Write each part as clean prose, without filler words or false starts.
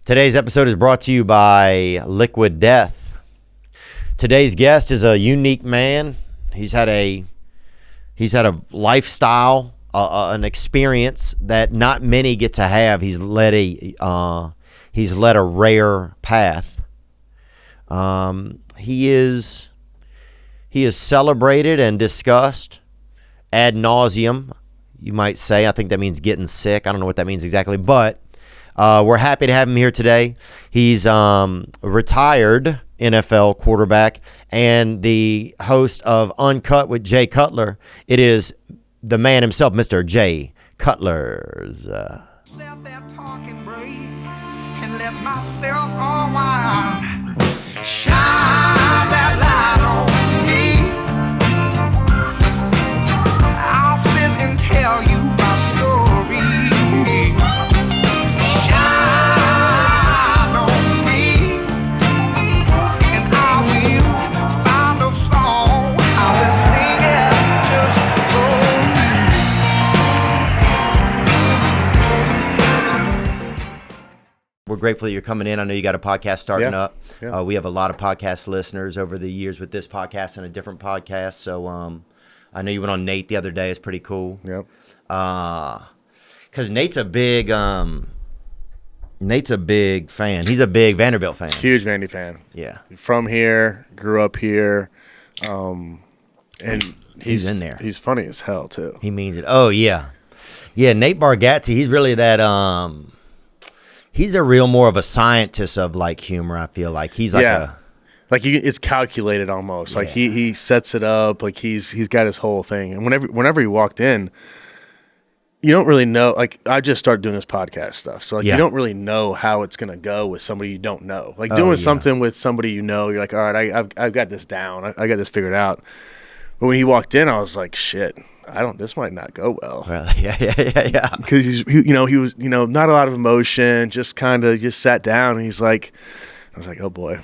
Today's episode is brought to you by Liquid Death. Today's guest is a unique man. He's had a lifestyle, an experience that not many get to have. He's led a rare path. He is celebrated and discussed ad nauseum, you might say. I think that means getting sick. I don't know what that means exactly, but we're happy to have him here today. He's a retired NFL quarterback and the host of Uncut with Jay Cutler. It is the man himself, Mr. Jay Cutler. Left that parking brake and left myself on wild. Shine that light on me. I'll sit and tell you my stories. Shine on me, and I will find a song. I will sing it just for you. We're grateful that you're coming in. I know you got a podcast starting up. Yeah. We have a lot of podcast listeners over the years with this podcast and a different podcast. So I know you went on Nate the other day. It's pretty cool. Yep. Because Nate's a big fan. He's a big Vanderbilt fan. Huge Vandy fan. Yeah. From here, grew up here, and He's in there. He's funny as hell too. He means it. Oh, yeah. Yeah, Nate Bargatze, he's really that he's a real more of a scientist of like humor, I feel like. He's like It's calculated almost. Like he sets it up. Like he's got his whole thing. And whenever he walked in, you don't really know. Like I just started doing this podcast stuff, so you don't really know how it's gonna go with somebody you don't know. Like doing something with somebody you know, you're like, all right, I've got this down. I got this figured out. But when he walked in, I was like, shit. This might not go well. Really? Yeah. Because he was not a lot of emotion, just kind of sat down, and he's like, I was like, oh boy.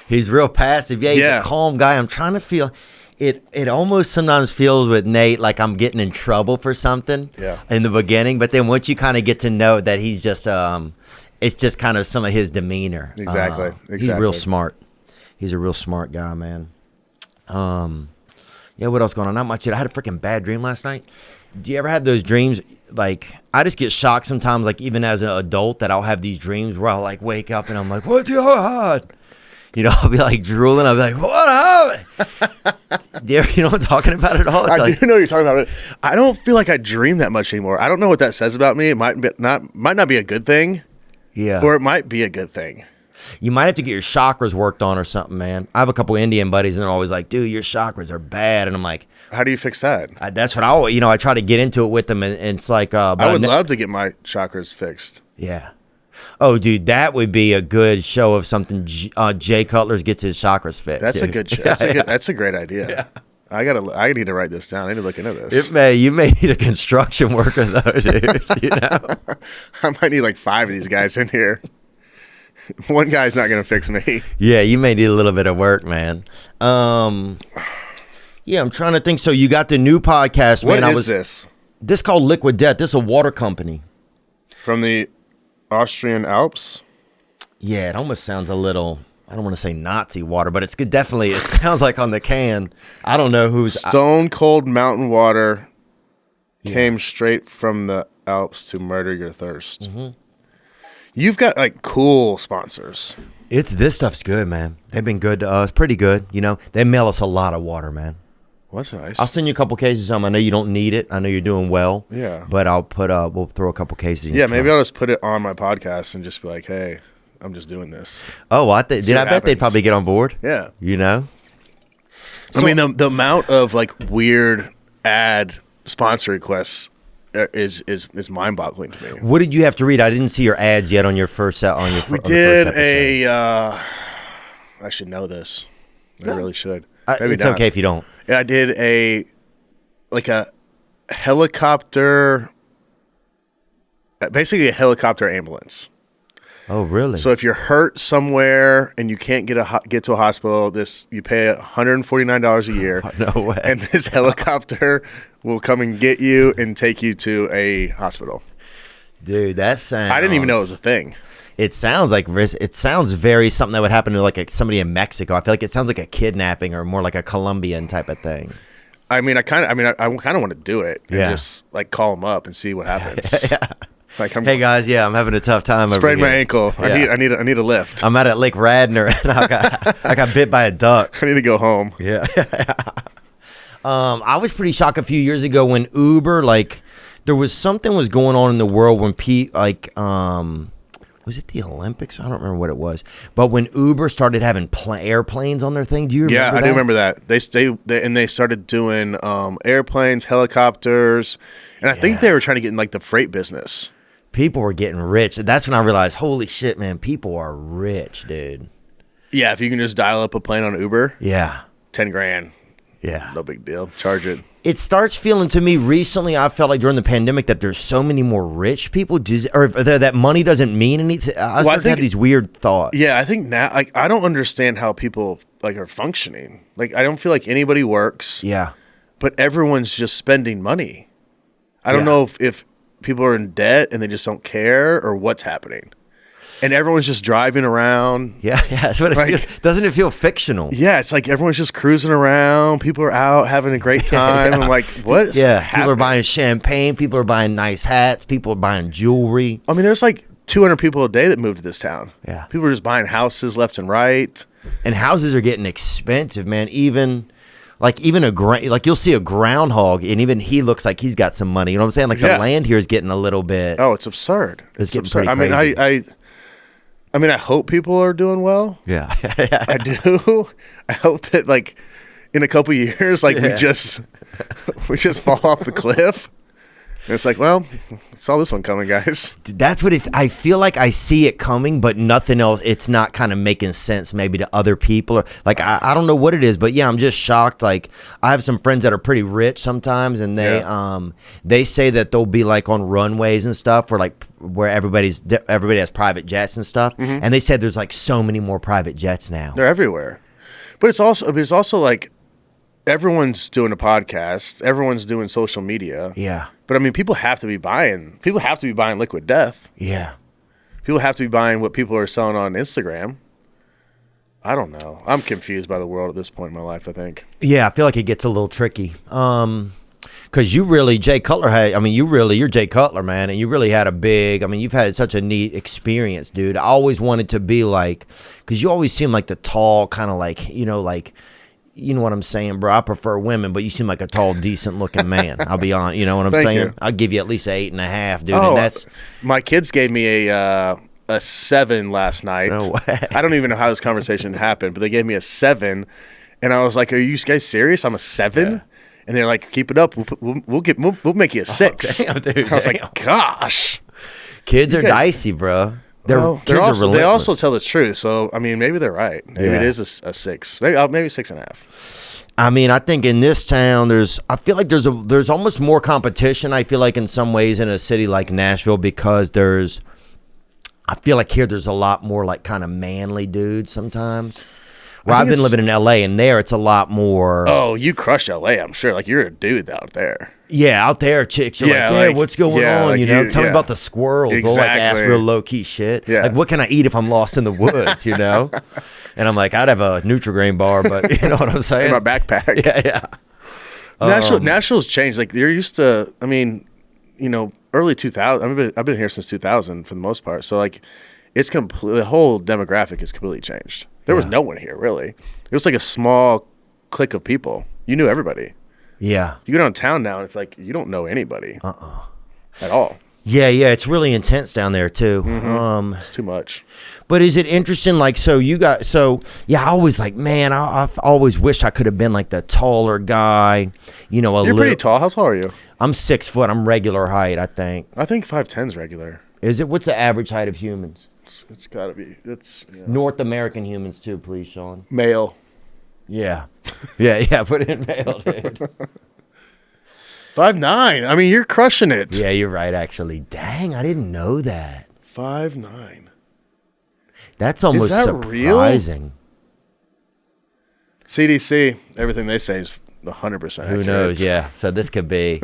He's real passive. Yeah, he's a calm guy. I'm trying to feel it. It almost sometimes feels with Nate like I'm getting in trouble for something in the beginning, but then once you kind of get to know that he's just it's just kind of some of his demeanor. Exactly. He's real smart. He's a real smart guy, man. Yeah, what else going on? Not much. I had a freaking bad dream last night. Do you ever have those dreams? Like, I just get shocked sometimes, like, even as an adult, that I'll have these dreams where I'll, like, wake up and I'm like, what's your heart? You know, I'll be, like, drooling. I'll be like, what happened? You know what I'm talking about at all? It's I like, do know what you're talking about. I don't feel like I dream that much anymore. I don't know what that says about me. It might not be a good thing. Yeah. Or it might be a good thing. You might have to get your chakras worked on or something, man. I have a couple Indian buddies, and they're always like, dude, your chakras are bad. And I'm like, how do you fix that? That's what I try to get into it with them, and it's like, I would love to get my chakras fixed. Yeah. Oh, dude, that would be a good show of something. Jay Cutler gets his chakras fixed. That's a good show. That's a great idea. Yeah. I need to write this down. I need to look into this. You may need a construction worker though, dude. You know? I might need like 5 of these guys in here. One guy's not going to fix me. Yeah, you may need a little bit of work, man. Yeah, I'm trying to think. So you got the new podcast, man. What is this? This is called Liquid Death. This is a water company. From the Austrian Alps? Yeah, it almost sounds a little, I don't want to say Nazi water, but it's good. Definitely, it sounds like on the can. I don't know who's. Stone cold mountain water came straight from the Alps to murder your thirst. Mm-hmm. You've got like cool sponsors. This stuff's good, man. They've been good to us, pretty good. You know, they mail us a lot of water, man. Well, that's nice. I'll send you a couple cases of them. I know you don't need it. I know you're doing well. Yeah. But we'll throw a couple cases in. Yeah, maybe I'll just put it on my podcast and just be like, hey, I'm just doing this. Oh, I bet they'd probably get on board? Yeah. You know? I mean, the amount of like weird ad sponsor requests is mind-boggling to me. What did you have to read? I didn't see your ads yet on your first We did I should know this. I really should. It's not okay if you don't. I did a helicopter, basically a helicopter ambulance. Oh, really? So if you're hurt somewhere and you can't get to a hospital, you pay $149 a year. No way. And this helicopter will come and get you and take you to a hospital. Dude, that sounds... I didn't even know it was a thing. It sounds like it sounds very something that would happen to like somebody in Mexico. I feel like it sounds like a kidnapping or more like a Colombian type of thing. I kind of want to do it and just like call them up and see what happens. Yeah. Like, hey guys, I'm having a tough time. Sprained over my here. ankle. Yeah. I need a lift. I'm out at Lake Radnor and I got bit by a duck. I need to go home. Yeah. I was pretty shocked a few years ago when Uber, like, there was something was going on in the world when was it the Olympics? I don't remember what it was. But when Uber started having airplanes on their thing, do you remember that? Yeah, I do remember that. They started doing airplanes, helicopters, and I think they were trying to get in like the freight business. People were getting rich. That's when I realized, holy shit, man, people are rich, dude. Yeah, if you can just dial up a plane on Uber. Yeah. 10 grand. Yeah. No big deal. Charge it. It starts feeling to me recently, I felt like during the pandemic that there's so many more rich people, or that money doesn't mean anything. I start to have these weird thoughts. Yeah, I think now, like, I don't understand how people like are functioning. Like, I don't feel like anybody works. Yeah. But everyone's just spending money. I don't know if people are in debt and they just don't care or what's happening. And everyone's just driving around. Yeah, that's what it feels. Doesn't it feel fictional? Yeah, it's like everyone's just cruising around. People are out having a great time. I'm like, what? People are buying champagne. People are buying nice hats. People are buying jewelry. I mean, there's like 200 people a day that move to this town. Yeah. People are just buying houses left and right. And houses are getting expensive, man. Even you'll see a groundhog, and even he looks like he's got some money. You know what I'm saying? Like the land here is getting a little bit. Oh, it's absurd. It's getting absurd. pretty crazy. I mean, I hope people are doing well. Yeah. I do. I hope that, like, in a couple years, like, we just fall off the cliff. And it's like, well, saw this one coming, guys. That's what I feel like I see it coming, but nothing else. It's not kind of making sense maybe to other people. Or like, I don't know what it is, but yeah, I'm just shocked. Like, I have some friends that are pretty rich sometimes, and they say that they'll be like on runways and stuff where everybody has private jets and stuff. Mm-hmm. And they said there's like so many more private jets now. They're everywhere. But it's also like everyone's doing a podcast. Everyone's doing social media. Yeah. But I mean, people have to be buying Liquid Death. Yeah. People have to be buying what people are selling on Instagram. I don't know. I'm confused by the world at this point in my life, I think. Yeah, I feel like it gets a little tricky. Because you really, Jay Cutler you're Jay Cutler, man, and you really had you've had such a neat experience, dude. I always wanted to be like, because you always seem like the tall, kind of like, you know what I'm saying, bro? I prefer women, but you seem like a tall, decent-looking man. I'll be honest. You know what I'm saying? You. I'll give you at least an 8.5, dude. Oh, and that's my kids gave me a 7 last night. No way. I don't even know how this conversation happened, but they gave me a 7, and I was like, "Are you guys serious? I'm a 7?" Yeah. And they're like, "Keep it up. We'll make you a 6." Damn, dude, I was like, "Gosh, kids are dicey, bro." They also tell the truth. So I mean, maybe they're right. Maybe it is a 6. Maybe 6.5. I mean, I think in this town, I feel like there's almost more competition. I feel like in some ways in a city like Nashville, because I feel like here there's a lot more like kind of manly dudes sometimes. Where I've been living in LA, and there it's a lot more. Oh, you crush LA, I'm sure. Like, you're a dude out there. Yeah, out there, chicks are like, what's going on? Like Tell me about the squirrels. Exactly. They'll like ask real low key shit. Yeah. Like, what can I eat if I'm lost in the woods? And I'm like, I'd have a Nutri-Grain bar, but you know what I'm saying? In my backpack. Yeah. Nashville's changed. Like, they're used to. I mean, early 2000. I've been here since 2000 for the most part. So like, it's the whole demographic is completely changed. There was no one here, really. It was like a small clique of people. You knew everybody. Yeah. You go downtown now, and it's like you don't know anybody at all. Yeah, it's really intense down there, too. Mm-hmm. It's too much. But is it interesting, like, I always like, man, I've always wished I could have been like the taller guy, You're pretty tall. How tall are you? I'm 6 foot. I'm regular height, I think. I think 5'10's regular. Is it? What's the average height of humans? It's got to be. North American humans too, please, Sean. Male. Yeah. Yeah, put it in male, dude. 5'9". I mean, you're crushing it. Yeah, you're right, actually. Dang, I didn't know that. 5'9". That's almost surprising. Real? CDC, everything they say is 100% Who knows? Yeah. So this could be,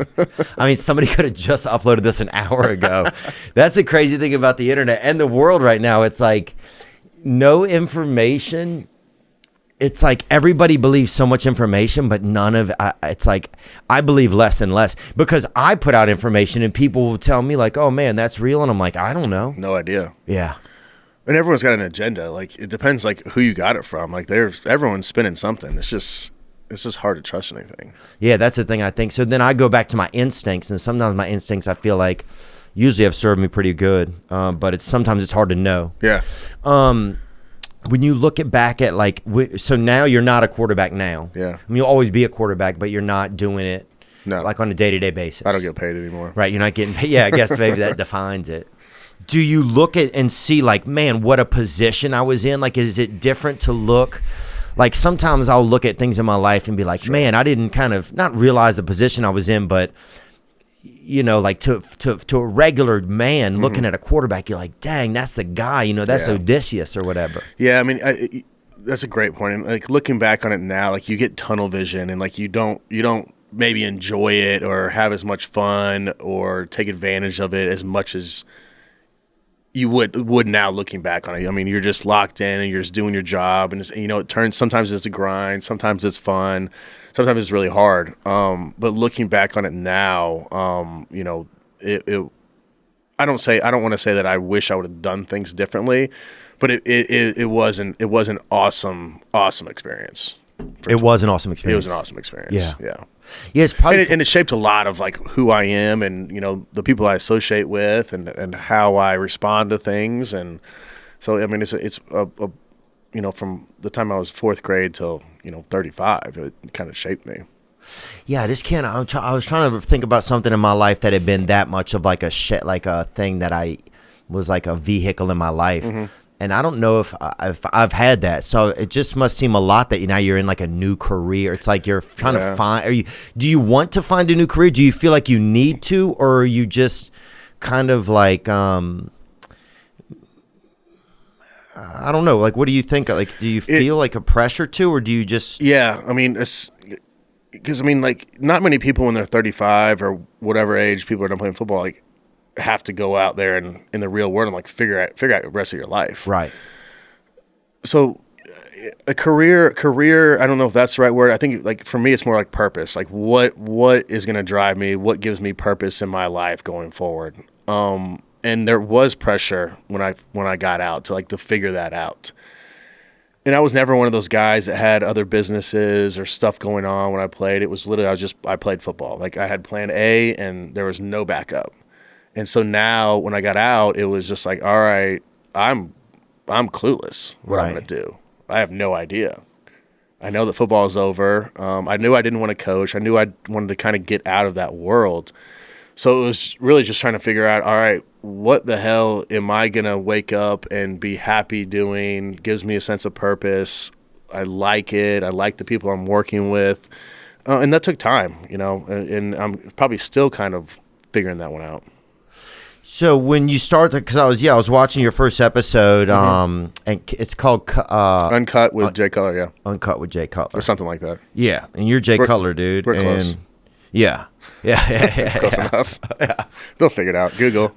I mean, somebody could have just uploaded this an hour ago. That's the crazy thing about the internet and the world right now. It's like no information. It's like everybody believes so much information, but none of it's like I believe less and less because I put out information and people will tell me like, oh man, that's real. And I'm like, I don't know. No idea. Yeah. And everyone's got an agenda. Like it depends like who you got it from. Like everyone's spinning something. It's just hard to trust anything. Yeah, that's the thing I think. So then I go back to my instincts, and sometimes my instincts I feel like usually have served me pretty good, but sometimes it's hard to know. Yeah. When you look back at like, so now you're not a quarterback now. Yeah. I mean, you'll always be a quarterback, but you're not doing it like on a day-to-day basis. I don't get paid anymore. Right, you're not getting paid. Yeah, I guess maybe that defines it. Do you look at and see like, man, what a position I was in? Like, is it different to look? Like sometimes I'll look at things in my life and be like, man, I didn't kind of not realize the position I was in, but you know, like to a regular man looking at a quarterback, you're like, dang, that's the guy, you know, that's Odysseus or whatever. Yeah, I mean, that's a great point. And like looking back on it now, like you get tunnel vision and like you don't maybe enjoy it or have as much fun or take advantage of it as much as you would now looking back on it. I mean, you're just locked in and you're just doing your job, and it's, you know, it turns, sometimes it's a grind, sometimes it's fun, sometimes it's really hard. But looking back on it now, you know, I don't want to say that I wish I would have done things differently, but it was an awesome experience. It was an awesome experience. It was an awesome experience. Yeah. Yeah, it's probably and it shaped a lot of like who I am and, you know, the people I associate with and how I respond to things. And so, I mean, it's a you know, from the time I was 4th grade till, you know, 35, it kind of shaped me. Yeah, I just can't. I was trying to think about something in my life that had been that much of like a thing that I was like a vehicle in my life. And I don't know if I've had that. So it just must seem a lot that now you're in like a new career. It's like you're trying to find. Do you want to find a new career? Do you feel like you need to, or are you just kind of like I don't know. Like, what do you think? Like, do you feel like a pressure to, or do you just? Yeah, I mean, because I mean, like, not many people when they're 35 or whatever age people are done playing football, like, have to go out there and in the real world and like figure out the rest of your life. Right. So a career, I don't know if that's the right word. I think like for me, it's more like purpose. Like what is going to drive me? What gives me purpose in my life going forward? And there was pressure when I got out to figure that out. And I was never one of those guys that had other businesses or stuff going on when I played. It was literally, I played football. Like I had plan A and there was no backup. And so now when I got out, it was just like, all right, I'm clueless what I'm going to do. I have no idea. I know that football is over. I knew I didn't want to coach. I knew I wanted to kind of get out of that world. So it was really just trying to figure out, all right, what the hell am I going to wake up and be happy doing? Gives me a sense of purpose. I like it. I like the people I'm working with. And that took time, you know, and I'm probably still kind of figuring that one out. So when you start, because I was watching your first episode, and it's called Uncut with Jay Cutler, yeah. Uncut with Jay Cutler, or something like that. Yeah, and you're Jay Cutler, dude. We're close. Yeah. Close enough. Yeah, they'll figure it out. Google.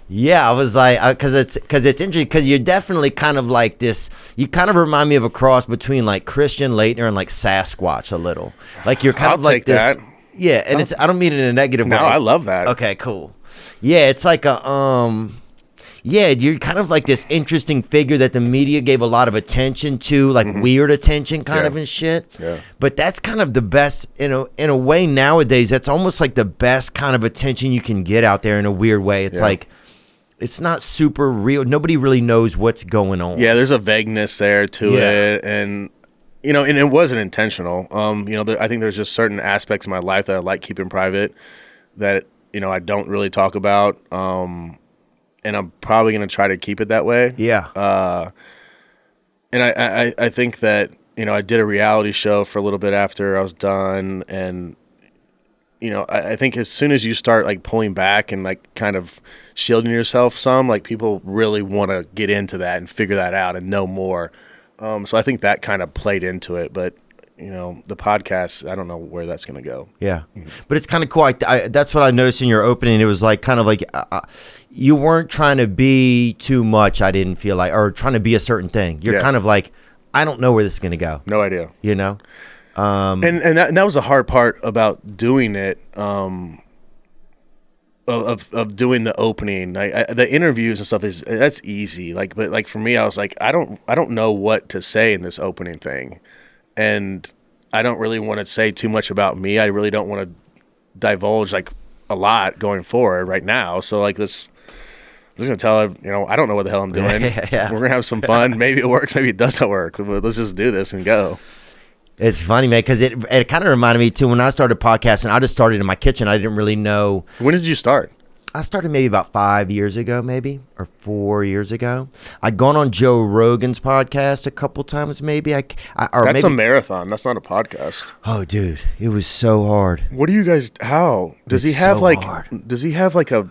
Yeah, I was like, because it's interesting, because you're definitely kind of like this. You kind of remind me of a cross between like Christian Laettner and like Sasquatch a little. Like you're kind of like this. That. Yeah, and I don't mean it in a negative way. No, I love that. Okay, cool. Yeah, it's like you're kind of like this interesting figure that the media gave a lot of attention to, like weird attention kind of and shit. Yeah. But that's kind of the best, in a way nowadays, that's almost like the best kind of attention you can get out there in a weird way. It's like, it's not super real. Nobody really knows what's going on. Yeah, there's a vagueness there to it. And, you know, and it wasn't intentional. You know, I think there's just certain aspects of my life that I like keeping private that, you know, I don't really talk about, and I'm probably going to try to keep it that way. Yeah. And I think that, you know, I did a reality show for a little bit after I was done, and, you know, I think as soon as you start, like, pulling back and, like, kind of shielding yourself some, like, people really want to get into that and figure that out and know more. So I think that kind of played into it, but, the podcast, I don't know where that's going to go. Yeah. But it's kind of cool. That's what I noticed in your opening. It was like kind of like you weren't trying to be too much, I didn't feel like, or trying to be a certain thing. You're kind of like, I don't know where this is going to go. No idea. You know? And that was the hard part about doing it, of doing the opening. The interviews and stuff that's easy. But for me, I was like, I don't know what to say in this opening thing. And I don't really want to say too much about me. I really don't want to divulge like a lot going forward right now. So like this, I'm just going to tell her, I don't know what the hell I'm doing. Yeah. We're going to have some fun. Maybe it works. Maybe it doesn't work. But let's just do this and go. It's funny, man, because it kind of reminded me, too, when I started podcasting, I just started in my kitchen. I didn't really know. When did you start? I started maybe about 5 years ago, maybe, or 4 years ago. I'd gone on Joe Rogan's podcast a couple times, maybe. That's a marathon. That's not a podcast. Oh, dude, it was so hard. What do you guys? How does he have hard. Does he have like a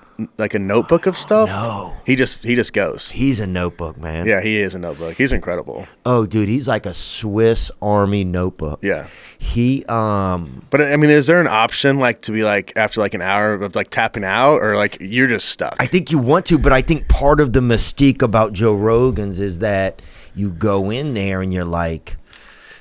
notebook of stuff? No, he just goes. He's a notebook, man. Yeah, he is a notebook. He's incredible. Oh, dude, he's like a Swiss Army notebook. Yeah. He But I mean, is there an option like to be like after like an hour of like tapping out, or like you're just stuck? I think you want to, but I think part of the mystique about Joe Rogan's is that you go in there and you're like,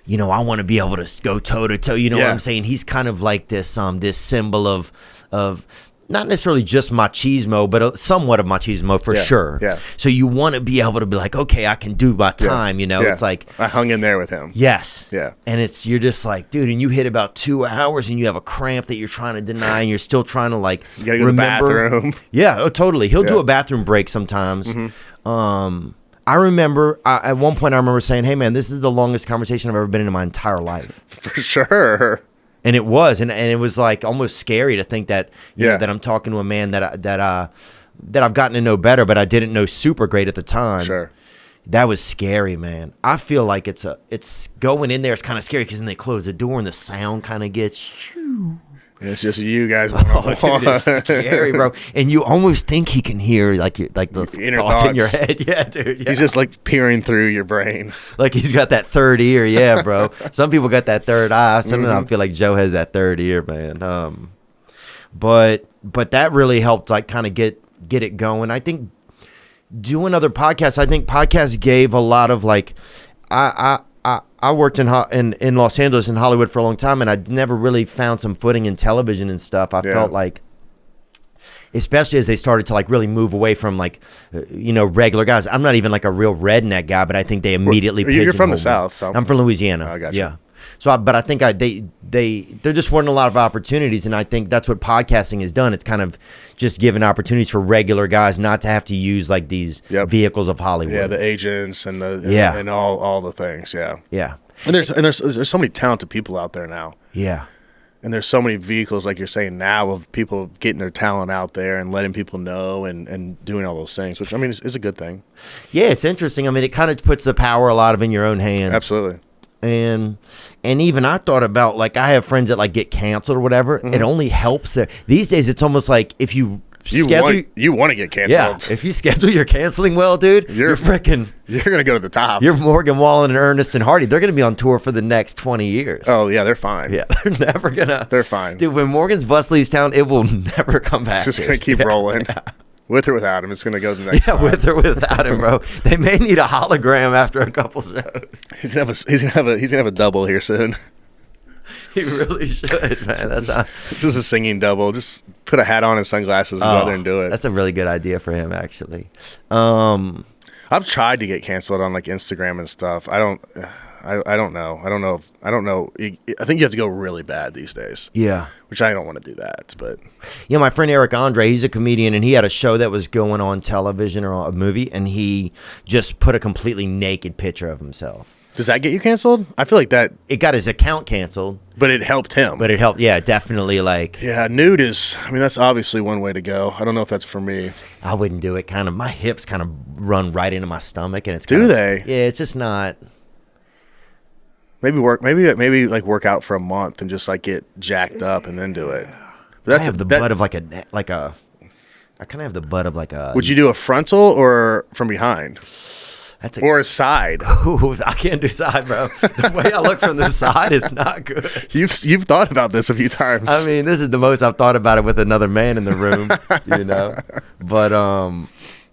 I want to be able to go toe to toe. You know what I'm saying? He's kind of like this symbol of not necessarily just machismo, but somewhat of machismo for sure. Yeah. So you want to be able to be like, okay, I can do my time. Yeah. It's like I hung in there with him. Yes. Yeah. And you're just like, dude, and you hit about 2 hours and you have a cramp that you're trying to deny and you're still trying to like you gotta go remember. To the bathroom. Yeah, totally. He'll do a bathroom break sometimes. Mm-hmm. I remember at one point I remember saying, hey man, this is the longest conversation I've ever been in my entire life. For sure. And it was, and it was like almost scary to think that that I'm talking to a man that I've gotten to know better, but I didn't know super great at the time. Sure, that was scary, man. I feel like it's going in there. It's kind of scary because then they close the door and the sound kind of gets. It's just you guys. Dude, it's scary, bro. And you almost think he can hear like the inner thoughts in your thoughts. head. Yeah, dude. Yeah. He's just like peering through your brain. Like he's got that third ear. Yeah, bro. Some people got that third eye. Sometimes I feel like Joe has that third ear, man. But that really helped like kind of get it going. I think doing other podcasts. I think podcasts gave a lot of like I worked in Los Angeles and Hollywood for a long time, and I never really found some footing in television and stuff. I felt like, especially as they started to like really move away from like, regular guys. I'm not even like a real redneck guy, but I think they immediately. You're from the pigeonholed me. South, so I'm from Louisiana. I got you. Yeah. So, but I think there just weren't a lot of opportunities, and I think that's what podcasting has done. It's kind of just given opportunities for regular guys not to have to use like these vehicles of Hollywood. Yeah, the agents and and all the things. Yeah, yeah. And there's so many talented people out there now. Yeah. And there's so many vehicles, like you're saying now, of people getting their talent out there and letting people know and doing all those things, which I mean is a good thing. Yeah, it's interesting. I mean, it kind of puts the power a lot of in your own hands. Absolutely. And even I thought about like I have friends that like get canceled or whatever. It only helps there. These days it's almost like if you want to get canceled. Yeah, if you schedule your canceling well, dude, you're gonna go to the top. You're Morgan Wallen and Ernest and Hardy. They're gonna be on tour for the next 20 years. Oh yeah, they're fine. Yeah, they're never gonna. They're fine, dude. When Morgan's bus leaves town, it will never come back. It's just gonna keep rolling. Yeah. With or without him, it's going to go to the next time. With or without him, bro. They may need a hologram after a couple shows. He's gonna have a double here soon. He really should, man. That's just a singing double. Just put a hat on and sunglasses and go out there and do it. That's a really good idea for him, actually. I've tried to get canceled on like Instagram and stuff. I don't know. I don't know. I think you have to go really bad these days. Yeah. Which I don't want to do that, but. Yeah, my friend Eric Andre, he's a comedian, and he had a show that was going on television or a movie, and he just put a completely naked picture of himself. Does that get you canceled? I feel like that. It got his account canceled. But it helped him. But it helped, yeah, definitely like. Yeah, nude is, I mean, that's obviously one way to go. I don't know if that's for me. I wouldn't do it. Kind of, my hips kind of run right into my stomach, and it's Do they? Yeah, it's just not. Maybe work out for a month and just like get jacked up and then do it. But that's I have the butt of like a. I kind of have the butt of like a. Would you do a frontal or from behind? Or a side. Ooh, I can't do side, bro. The way I look from the side is not good. You've thought about this a few times. I mean, this is the most I've thought about it with another man in the room, But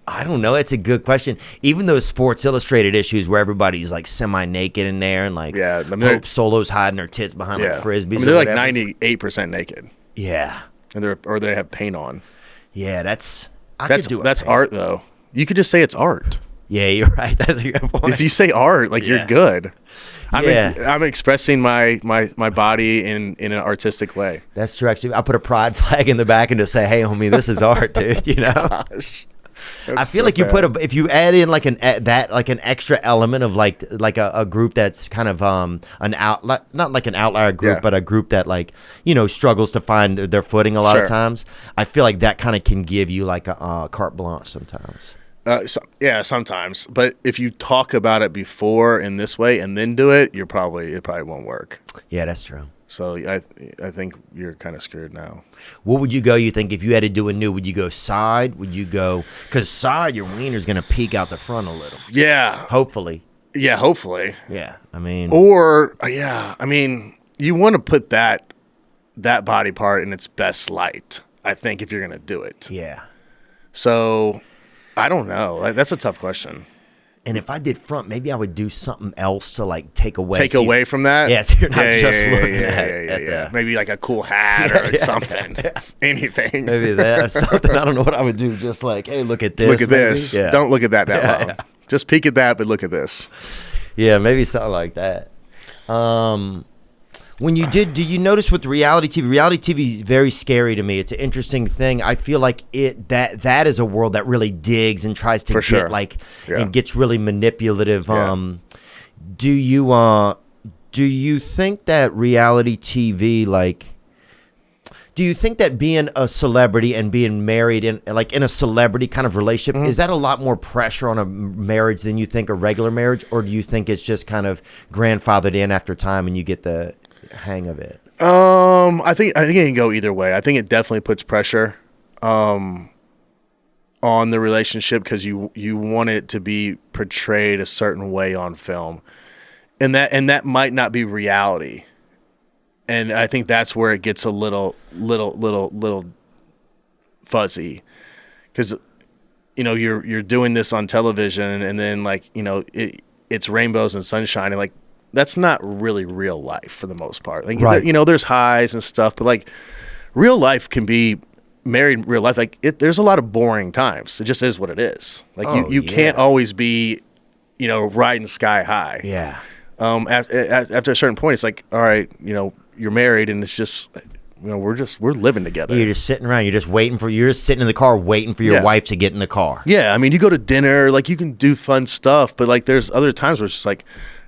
I don't know. It's a good question. Even those Sports Illustrated issues where everybody's like semi-naked in there and like Hope Solo's hiding her tits behind like frisbees. I mean, they're like 98% naked. Yeah. And they have paint on. Yeah, that's art though. You could just say it's art. Yeah, you're right. That's a good point. If you say art, like you're good. I'm expressing my body in an artistic way. That's true. Actually, I put a pride flag in the back and just say, "Hey, homie, this is art, dude." Gosh, I feel like if you add in like an extra element of like a group that's kind of not like an outlier group, but a group that like struggles to find their footing a lot of times. I feel like that kind of can give you like a carte blanche sometimes. Sometimes. But if you talk about it before in this way and then do it, it probably won't work. Yeah, that's true. So I think you're kind of screwed now. What would you go? You think if you had to do a new, would you go side? Would you go because side your wiener's gonna peek out the front a little? Yeah, hopefully. Yeah, hopefully. Yeah, I mean, you want to put that body part in its best light. I think if you're gonna do it. Yeah. So. I don't know. That's a tough question. And if I did front, maybe I would do something else to like take away. Take away from that? Yeah, so you're not just looking at it. Maybe like a cool hat or something. Yeah. Anything. Maybe that. Something. I don't know what I would do. Just like, hey, look at this. Look at this. Yeah. Don't look at that long. Yeah. Just peek at that, but look at this. Yeah, maybe something like that. When you did you notice with reality TV? Reality TV is very scary to me. It's an interesting thing. I feel like that is a world that really digs and tries to and gets really manipulative. Yeah. Do you think that reality TV do you think that being a celebrity and being married in a celebrity kind of relationship, is that a lot more pressure on a marriage than you think a regular marriage, or do you think it's just kind of grandfathered in after time and you get the hang of it? I think it can go either way. I think it definitely puts pressure on the relationship because you want it to be portrayed a certain way on film, and that might not be reality. And I think that's where it gets a little fuzzy, because you're doing this on television, and then it's rainbows and sunshine, and that's not really real life for the most part. Right. There's highs and stuff, but real life can be married real life. There's a lot of boring times. It just is what it is. You can't always be, riding sky high. Yeah. After a certain point, it's like, all right, you're married, and it's just, we're living together. You're just sitting around. You're just sitting in the car waiting for your wife to get in the car. Yeah. I mean, you go to dinner, you can do fun stuff, but there's other times where it's just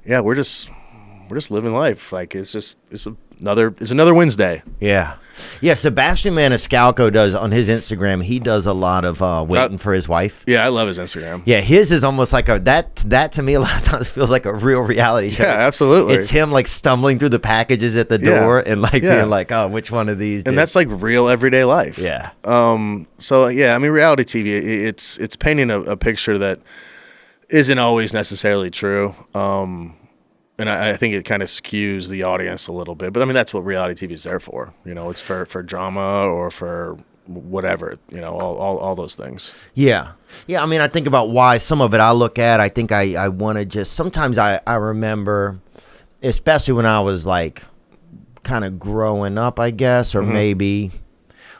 yeah, we're just living life. It's another Wednesday. Yeah. Yeah, Sebastian Maniscalco does on his Instagram. He does a lot of waiting for his wife. Yeah, I love his Instagram. Yeah, his is almost like that to me a lot of times feels like a real reality show. Yeah, absolutely. It's him stumbling through the packages at the door and being like, oh, which one of these? And that's real everyday life. Yeah. So yeah, I mean, reality TV, it's painting a picture that isn't always necessarily true. And I think it kind of skews the audience a little bit. But I mean, that's what reality TV is there for. It's for drama or for whatever, all those things. Yeah. Yeah, I mean, I think about why some of it I look at. I think I want to just, sometimes I remember, especially when I was kind of growing up, I guess, or maybe,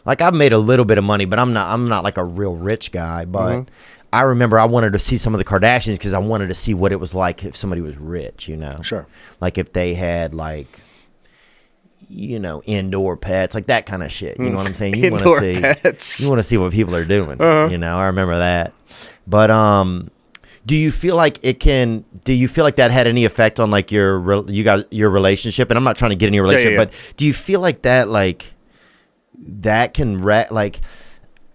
I've made a little bit of money, but I'm not a real rich guy, but I remember I wanted to see some of the Kardashians because I wanted to see what it was like if somebody was rich, Sure. If they had indoor pets, that kind of shit. You know what I'm saying? You want to see pets. You want to see what people are doing. I remember that. But do you feel like that had any effect on your relationship? And I'm not trying to get in your relationship, but do you feel like that that can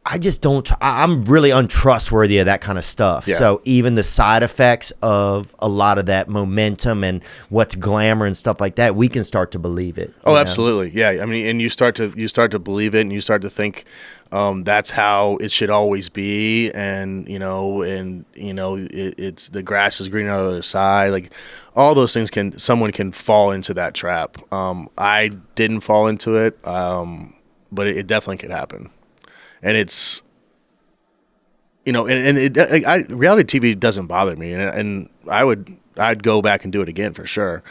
I just don't. I'm really untrustworthy of that kind of stuff. Yeah. So even the side effects of a lot of that momentum and what's glamour and stuff like that, we can start to believe it. Oh, you know? absolutely. Yeah. I mean, and you start to believe it, and you start to think that's how it should always be, and it's the grass is green on the other side. Like all those things someone can fall into that trap. I didn't fall into it, but it definitely could happen. And it's, reality TV doesn't bother me, and I'd go back and do it again for sure.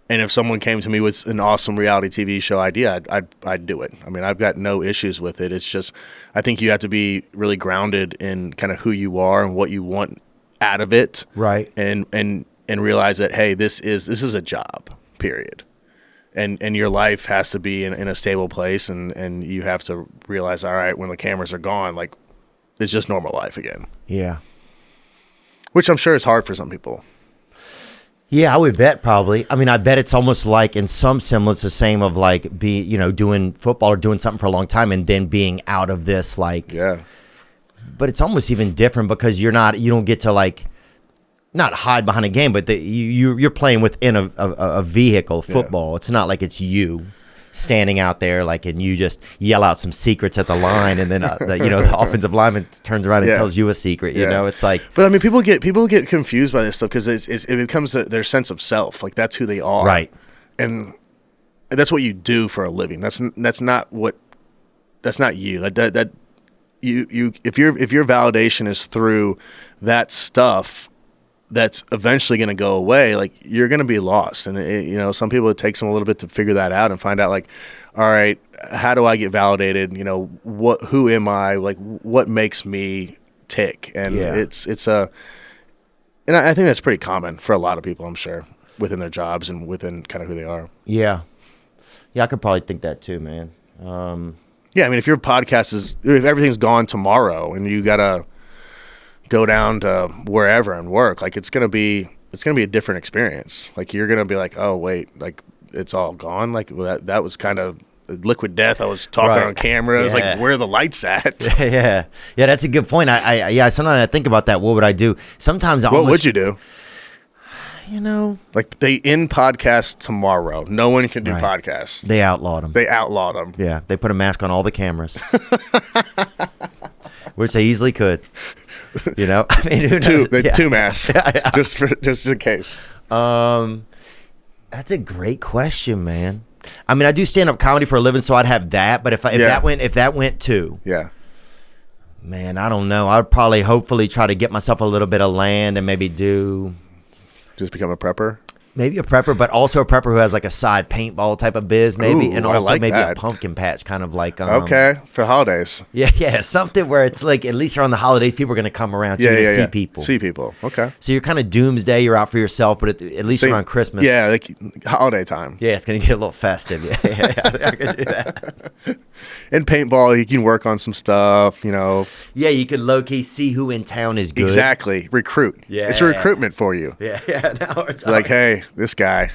And if someone came to me with an awesome reality TV show idea, I'd do it. I mean, I've got no issues with it. It's just, I think you have to be really grounded in kind of who you are and what you want out of it, right? And realize that, hey, this is a job, period. And your life has to be in a stable place, and you have to realize, all right, when the cameras are gone, like, it's just normal life again. Yeah. Which I'm sure is hard for some people. Yeah, I would bet probably. I mean, I bet it's almost like in some semblance the same of like doing football or doing something for a long time and then being out of this like. Yeah. But it's almost even different because you don't get to like. Not hide behind a game, but you're playing within a vehicle, football. Yeah. It's not like it's you standing out there like, and you just yell out some secrets at the line, and then the offensive lineman turns around and tells you a secret. You know, it's like. But I mean, people get confused by this stuff because it becomes their sense of self. Like that's who they are, right? And that's what you do for a living. That's not you. That you if your validation is through that stuff. That's eventually going to go away. Like you're going to be lost. And some people, it takes them a little bit to figure that out and find out like, all right, how do I get validated? Who am I? Like what makes me tick? And and I think that's pretty common for a lot of people, I'm sure, within their jobs and within kind of who they are. Yeah. Yeah. I could probably think that too, man. Yeah. I mean, if your podcast if everything's gone tomorrow and you got to go down to wherever and work, like it's gonna be a different experience. Like you're gonna be like, oh wait, like it's all gone. Like that was kind of liquid death. I was talking on camera. It's like, where are the lights at? yeah, that's a good point. I sometimes I think about that. What would I do? Sometimes what would you do? Like they end podcasts tomorrow. No one can do podcasts. They outlawed them. Yeah, they put a mask on all the cameras, which they easily could. I mean, who knows? Two masks, just in case. That's a great question, man. I mean, I do stand up comedy for a living, so I'd have that. But if that went too, man, I don't know. I'd probably hopefully try to get myself a little bit of land and maybe just become a prepper. Maybe a prepper, but also a prepper who has like a side paintball type of biz, maybe, and also like maybe that. A pumpkin patch, kind of like. Okay, for holidays. Yeah, something where it's like at least around the holidays, people are going to come around to see people. See people. Okay. So you're kind of doomsday. You're out for yourself, but at least around Christmas. Yeah, like holiday time. Yeah, it's going to get a little festive. Yeah, I can do that. And paintball, you can work on some stuff. Yeah, you could low key see who in town is good. Exactly, recruit. Yeah, it's a recruitment for you. Yeah. Now it's like, hey, this guy.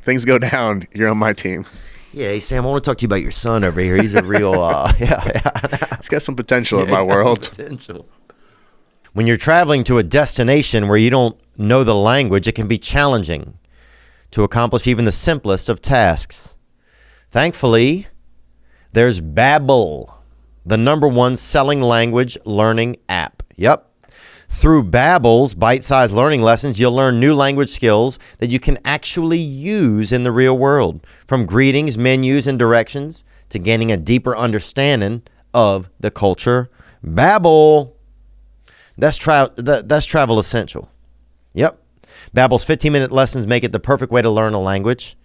Things go down, you're on my team. Yeah, hey, Sam, I want to talk to you about your son over here. He's a real, He's got some potential in my world. Potential. When you're traveling to a destination where you don't know the language, it can be challenging to accomplish even the simplest of tasks. Thankfully, there's Babbel, the #1 selling language learning app. Yep. Through Babbel's bite-sized learning lessons, you'll learn new language skills that you can actually use in the real world, from greetings, menus, and directions to gaining a deeper understanding of the culture. Babbel, that's travel essential. Yep. Babbel's 15-minute lessons make it the perfect way to learn a language.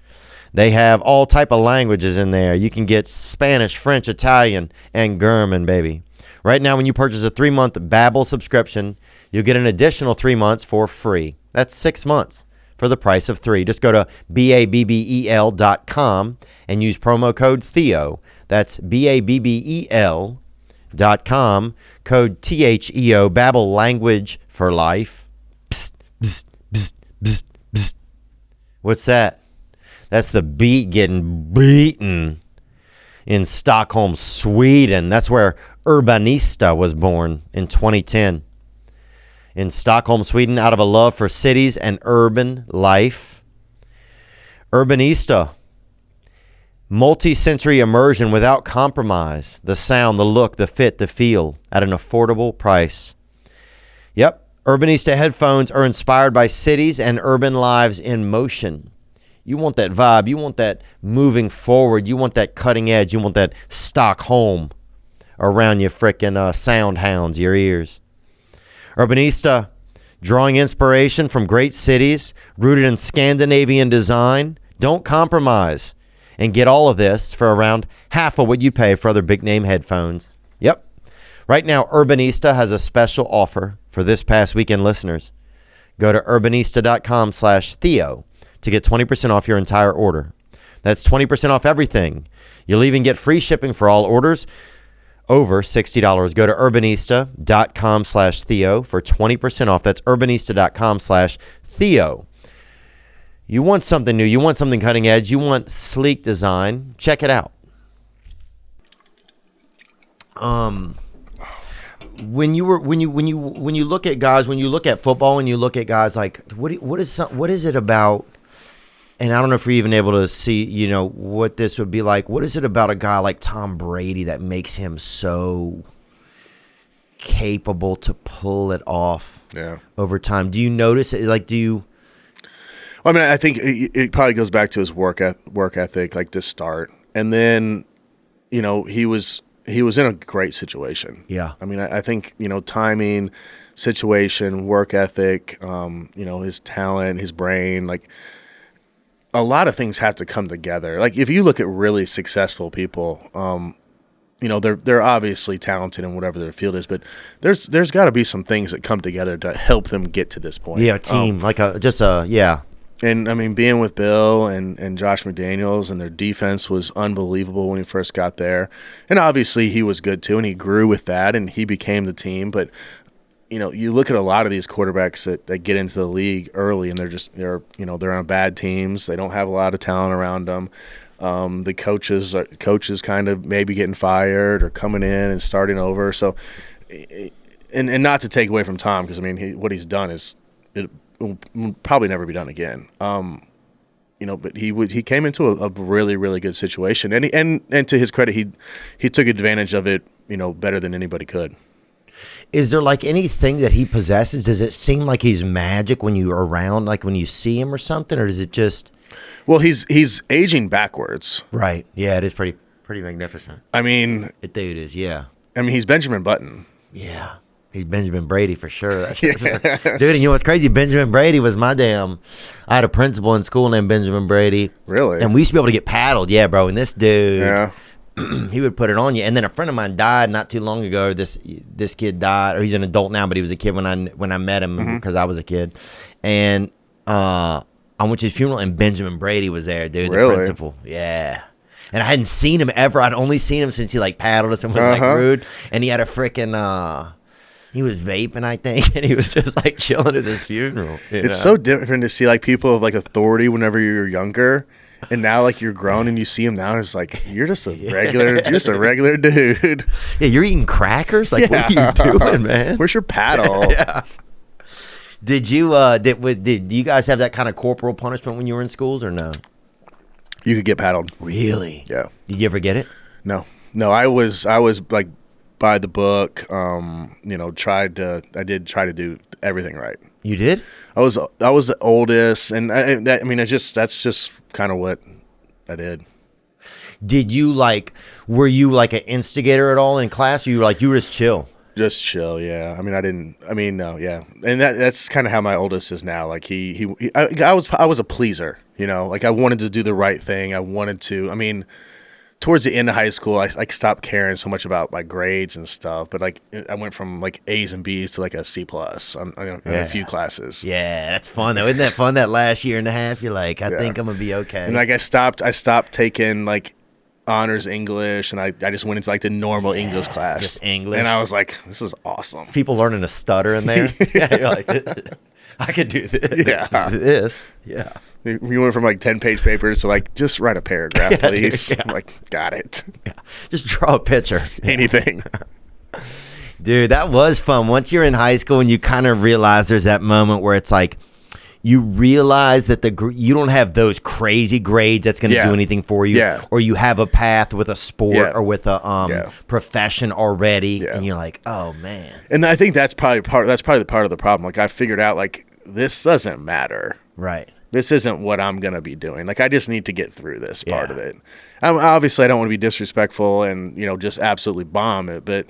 They have all type of languages in there. You can get Spanish, French, Italian, and German, baby. Right now, when you purchase a 3-month Babbel subscription, you'll get an additional 3 months for free. That's 6 months for the price of 3. Just go to babbel.com and use promo code Theo. That's babbel.com, code THEO, Babbel, language for life. Psst, psst, psst, psst, psst. What's that? That's the beat getting beaten. in Stockholm, Sweden. That's where Urbanista was born in 2010. In Stockholm, Sweden, out of a love for cities and urban life. Urbanista, multi-sensory immersion without compromise. The sound, the look, the fit, the feel at an affordable price. Yep, Urbanista headphones are inspired by cities and urban lives in motion. You want that vibe. You want that moving forward. You want that cutting edge. You want that Stockholm around your frickin' sound hounds, your ears. Urbanista, drawing inspiration from great cities, rooted in Scandinavian design. Don't compromise. And get all of this for around half of what you pay for other big-name headphones. Yep. Right now, Urbanista has a special offer for this past weekend listeners. Go to urbanista.com/Theo to get 20% off your entire order. That's 20% off everything. You'll even get free shipping for all orders over $60. Go to urbanista.com/Theo for 20% off. That's urbanista.com/Theo. You want something new. You want something cutting edge. You want sleek design. Check it out. When you look at guys, when you look at football, when you look at guys, like what is it about? And I don't know if you're even able to see, what this would be like. What is it about a guy like Tom Brady that makes him so capable to pull it off over time? Do you notice it? Like, do you? Well, I mean, I think it probably goes back to his work ethic, like to start. And then, he was in a great situation. Yeah. I mean, I think, timing, situation, work ethic, his talent, his brain, like, a lot of things have to come together. Like if you look at really successful people, they're obviously talented in whatever their field is, but there's got to be some things that come together to help them get to this point. Yeah, a team yeah. And I mean, being with Bill and Josh McDaniels, and their defense was unbelievable when he first got there, and obviously he was good too, and he grew with that, and he became the team, but. You look at a lot of these quarterbacks that get into the league early, and they're on bad teams. They don't have a lot of talent around them. The coaches kind of maybe getting fired or coming in and starting over. So, and not to take away from Tom, because I mean what he's done it will probably never be done again. But he came into a really, really good situation, and to his credit, he took advantage of it better than anybody could. Is there like anything that he possesses? Does it seem like he's magic when you're around, like when you see him or something, or is it just? Well, he's aging backwards. Right. Yeah, it is pretty magnificent. I mean, it is. Yeah. I mean, he's Benjamin Button. Yeah. He's Benjamin Brady for sure. Dude, and you know what's crazy? Benjamin Brady was I had a principal in school named Benjamin Brady. Really? And we used to be able to get paddled. Yeah, bro. And this dude. Yeah. He would put it on you. And then a friend of mine died not too long ago. This kid died, or he's an adult now, but he was a kid when I met him because I was a kid. And I went to his funeral, and Benjamin Brady was there, dude, really? The principal. Yeah. And I hadn't seen him ever. I'd only seen him since he like paddled us and was like rude. And he had a freaking he was vaping, I think, and he was just like chilling at his funeral. It's so different to see like people of like authority whenever you're younger. And now, like, you're grown and you see him now, and it's like, you're just a regular dude. Yeah, you're eating crackers? Like, what are you doing, man? Where's your paddle? Yeah. Did you did you guys have that kind of corporal punishment when you were in schools, or no? You could get paddled. Really? Yeah. Did you ever get it? No. I was like by the book. I did try to do everything right. You did? I was the oldest, and that's just kind of what I did. Did you were you like an instigator at all in class, or you were just chill? Just chill, yeah. No, yeah. And that's kind of how my oldest is now. Like I was a pleaser, like I wanted to do the right thing. I wanted to, towards the end of high school, I stopped caring so much about my grades and stuff. But like I went from like A's and B's to like a C+ on a few classes. Yeah, that's fun though. Isn't that fun? That last year and a half, you're like, I think I'm gonna be okay. And like I stopped taking like honors English, and I just went into like the normal English class. Just English. And I was like, this is awesome. Is people learning to stutter in there? Yeah, you're like, I could do this. Yeah. This. Yeah. You went from like 10-page papers to like, just write a paragraph, please. Yeah. I'm like, got it. Yeah. Just draw a picture. Anything. Dude, that was fun. Once you're in high school and you kind of realize there's that moment where it's like, you realize that you don't have those crazy grades that's going to do anything for you, or you have a path with a sport or with a profession already, and you're like, oh man. And I think that's probably part of the problem. Like, I figured out, like, this doesn't matter. Right. This isn't what I'm going to be doing. Like, I just need to get through this part of it. Obviously, I don't want to be disrespectful and, just absolutely bomb it, but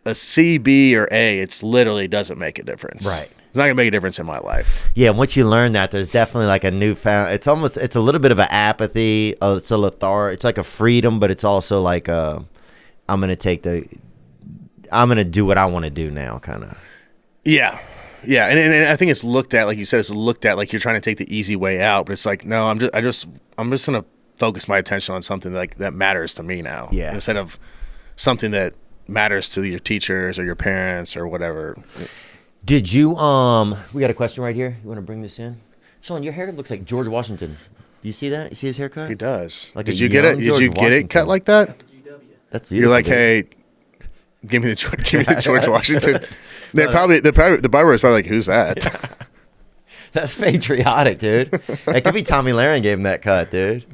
a C, B, or A, it's literally doesn't make a difference. Right. It's not going to make a difference in my life. Yeah, once you learn that, there's definitely like a newfound, it's a little bit of an apathy. It's a lethargy. It's like a freedom, but it's also like I'm going to do what I want to do now, kind of. Yeah. Yeah, and I think it's looked at, like you said, it's looked at like you're trying to take the easy way out, but it's like, no, I'm just going to focus my attention on something like that matters to me now. Yeah. Instead of something that matters to your teachers or your parents or whatever. Did you we got a question right here. You want to bring this in? Sean, your hair looks like George Washington. Do you see that? You see his haircut? He does. Like Did you get it? Did you get it cut like that? That's beautiful. You're like, dude. Hey, give me the George Washington. The barber is probably like, who's that? That's patriotic, dude. It could be Tommy Lahren gave him that cut, dude.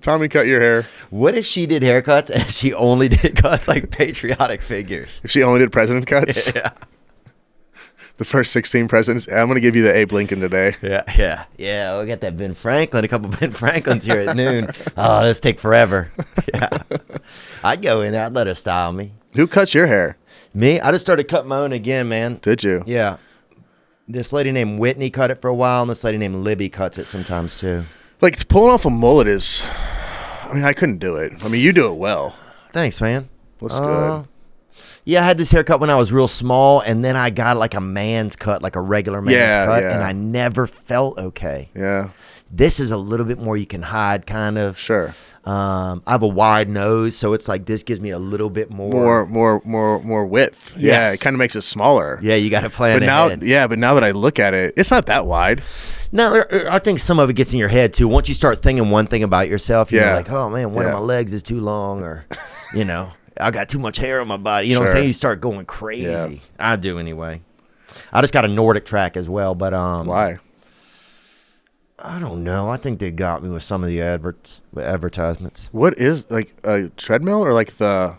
Tommy cut your hair. What if she did haircuts and she only did cuts like patriotic figures? If she only did president cuts? Yeah. The first 16 presidents. I'm going to give you the Abe Lincoln today. Yeah. We got that Ben Franklin, a couple Ben Franklins here at noon. Oh, this take forever. Yeah. I'd go in there. I'd let her style me. Who cuts your hair? Me? I just started cutting my own again, man. Did you? Yeah. This lady named Whitney cut it for a while, and this lady named Libby cuts it sometimes too. Like, pulling off a mullet is, I couldn't do it. I mean, you do it well. Thanks, man. Looks good. Yeah, I had this haircut when I was real small, and then I got like a man's cut, like a regular man's cut, and I never felt okay. Yeah. This is a little bit more you can hide, kind of. Sure. I have a wide nose, so it's like this gives me a little bit more width. Yes. Yeah, it kind of makes it smaller. Yeah, you got to plan ahead. But now that I look at it, it's not that wide. No, I think some of it gets in your head too. Once you start thinking one thing about yourself, you're like, oh man, one of my legs is too long, or I got too much hair on my body. You know what I'm saying? You start going crazy. Yeah. I do anyway. I just got a Nordic track as well, but why? I don't know. I think they got me with some of the advertisements. What is, like, a treadmill or like the...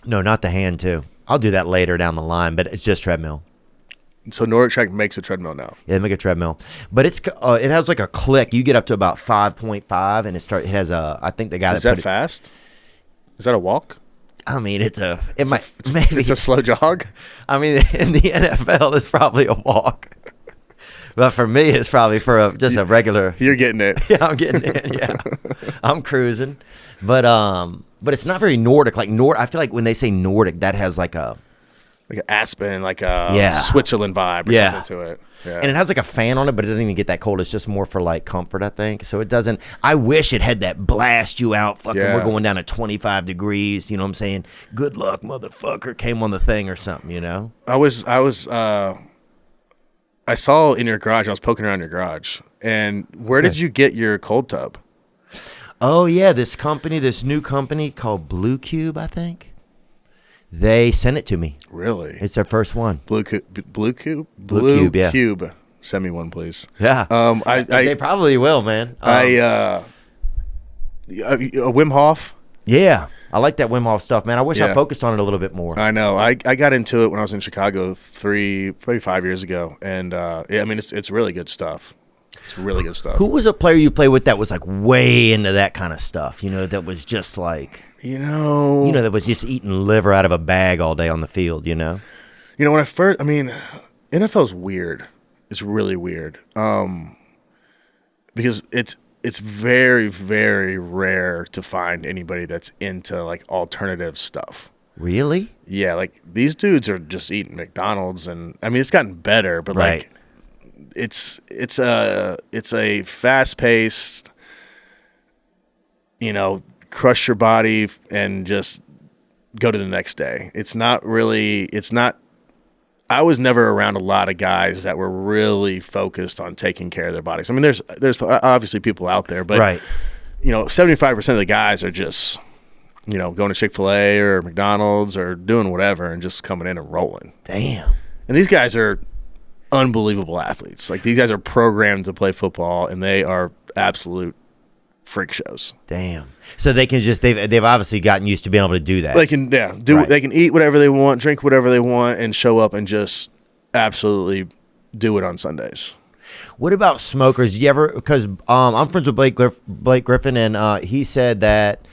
No, not the hand too. I'll do that later down the line, but it's just treadmill. So Nordic Track makes a treadmill now. Yeah, they make a treadmill, but it has like a click. You get up to about 5.5, and it has a. I think the guy is that fast? Is that a walk? I mean, it's a slow jog. I mean, in the NFL, it's probably a walk. But for me, it's probably for just a regular. You're getting it. Yeah, I'm getting it. Yeah, I'm cruising. But it's not very Nordic. Like I feel like when they say Nordic, that has like an Aspen, like a Switzerland vibe or something to it. Yeah. And it has like a fan on it, but it doesn't even get that cold. It's just more for like comfort, I think. So it doesn't. I wish it had that blast you out. Fucking, we're going down to 25 degrees. You know what I'm saying? Good luck, motherfucker. Came on the thing or something. You know. I saw in your garage. I was poking around your garage. And where did you get your cold tub? Oh yeah, this new company called Blue Cube, I think. They sent it to me. Really? It's their first one. Blue Cube, yeah. Cube. Send me one, please. Yeah. They probably will, man. A Wim Hof. Yeah, I like that Wim Hof stuff, man. I wish I focused on it a little bit more. I know. I got into it when I was in Chicago maybe 5 years ago, and it's really good stuff. It's really good stuff. Who was a player you played with that was like way into that kind of stuff? That was just like. That was just eating liver out of a bag all day on the field, when I first, NFL's weird. It's really weird. Because it's very, very rare to find anybody that's into like alternative stuff. Really? Yeah, like these dudes are just eating McDonald's, and it's gotten better, but like it's a fast-paced, crush your body and just go to the next day. It's not I was never around a lot of guys that were really focused on taking care of their bodies. I mean, there's obviously people out there, but Right. 75% of the guys are just, going to Chick-fil-A or McDonald's or doing whatever and just coming in and rolling. Damn. And these guys are unbelievable athletes. Like, these guys are programmed to play football, and they are absolute freak shows. Damn. So they can just they've obviously gotten used to being able to do that. They can Right. They can eat whatever they want, drink whatever they want, and show up and just absolutely do it on Sundays. What about smokers? You ever, because I'm friends with Blake Griffin, and he said that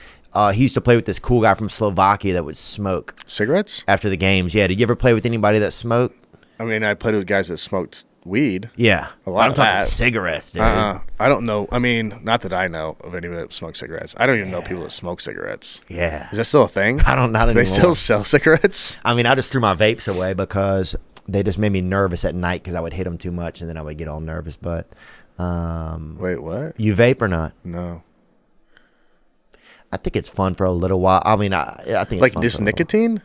he used to play with this cool guy from Slovakia that would smoke Cigarettes? after the games. Yeah. Did you ever play with anybody that smoked? I mean, I played with guys that smoked weed. Yeah. A lot I'm of talking that. cigarettes, dude. I don't know. I mean, not that I know of anybody that smokes cigarettes. I don't even know people that smoke cigarettes. Yeah. Is that still a thing? I don't know Do anymore. they still sell cigarettes? I mean, I just threw my vapes away because they just made me nervous at night because I would hit them too much and then I would get all nervous. But Wait, what? you vape or not? No. I think it's fun for a little while. I mean, I think it's Like fun just for a little while. nicotine?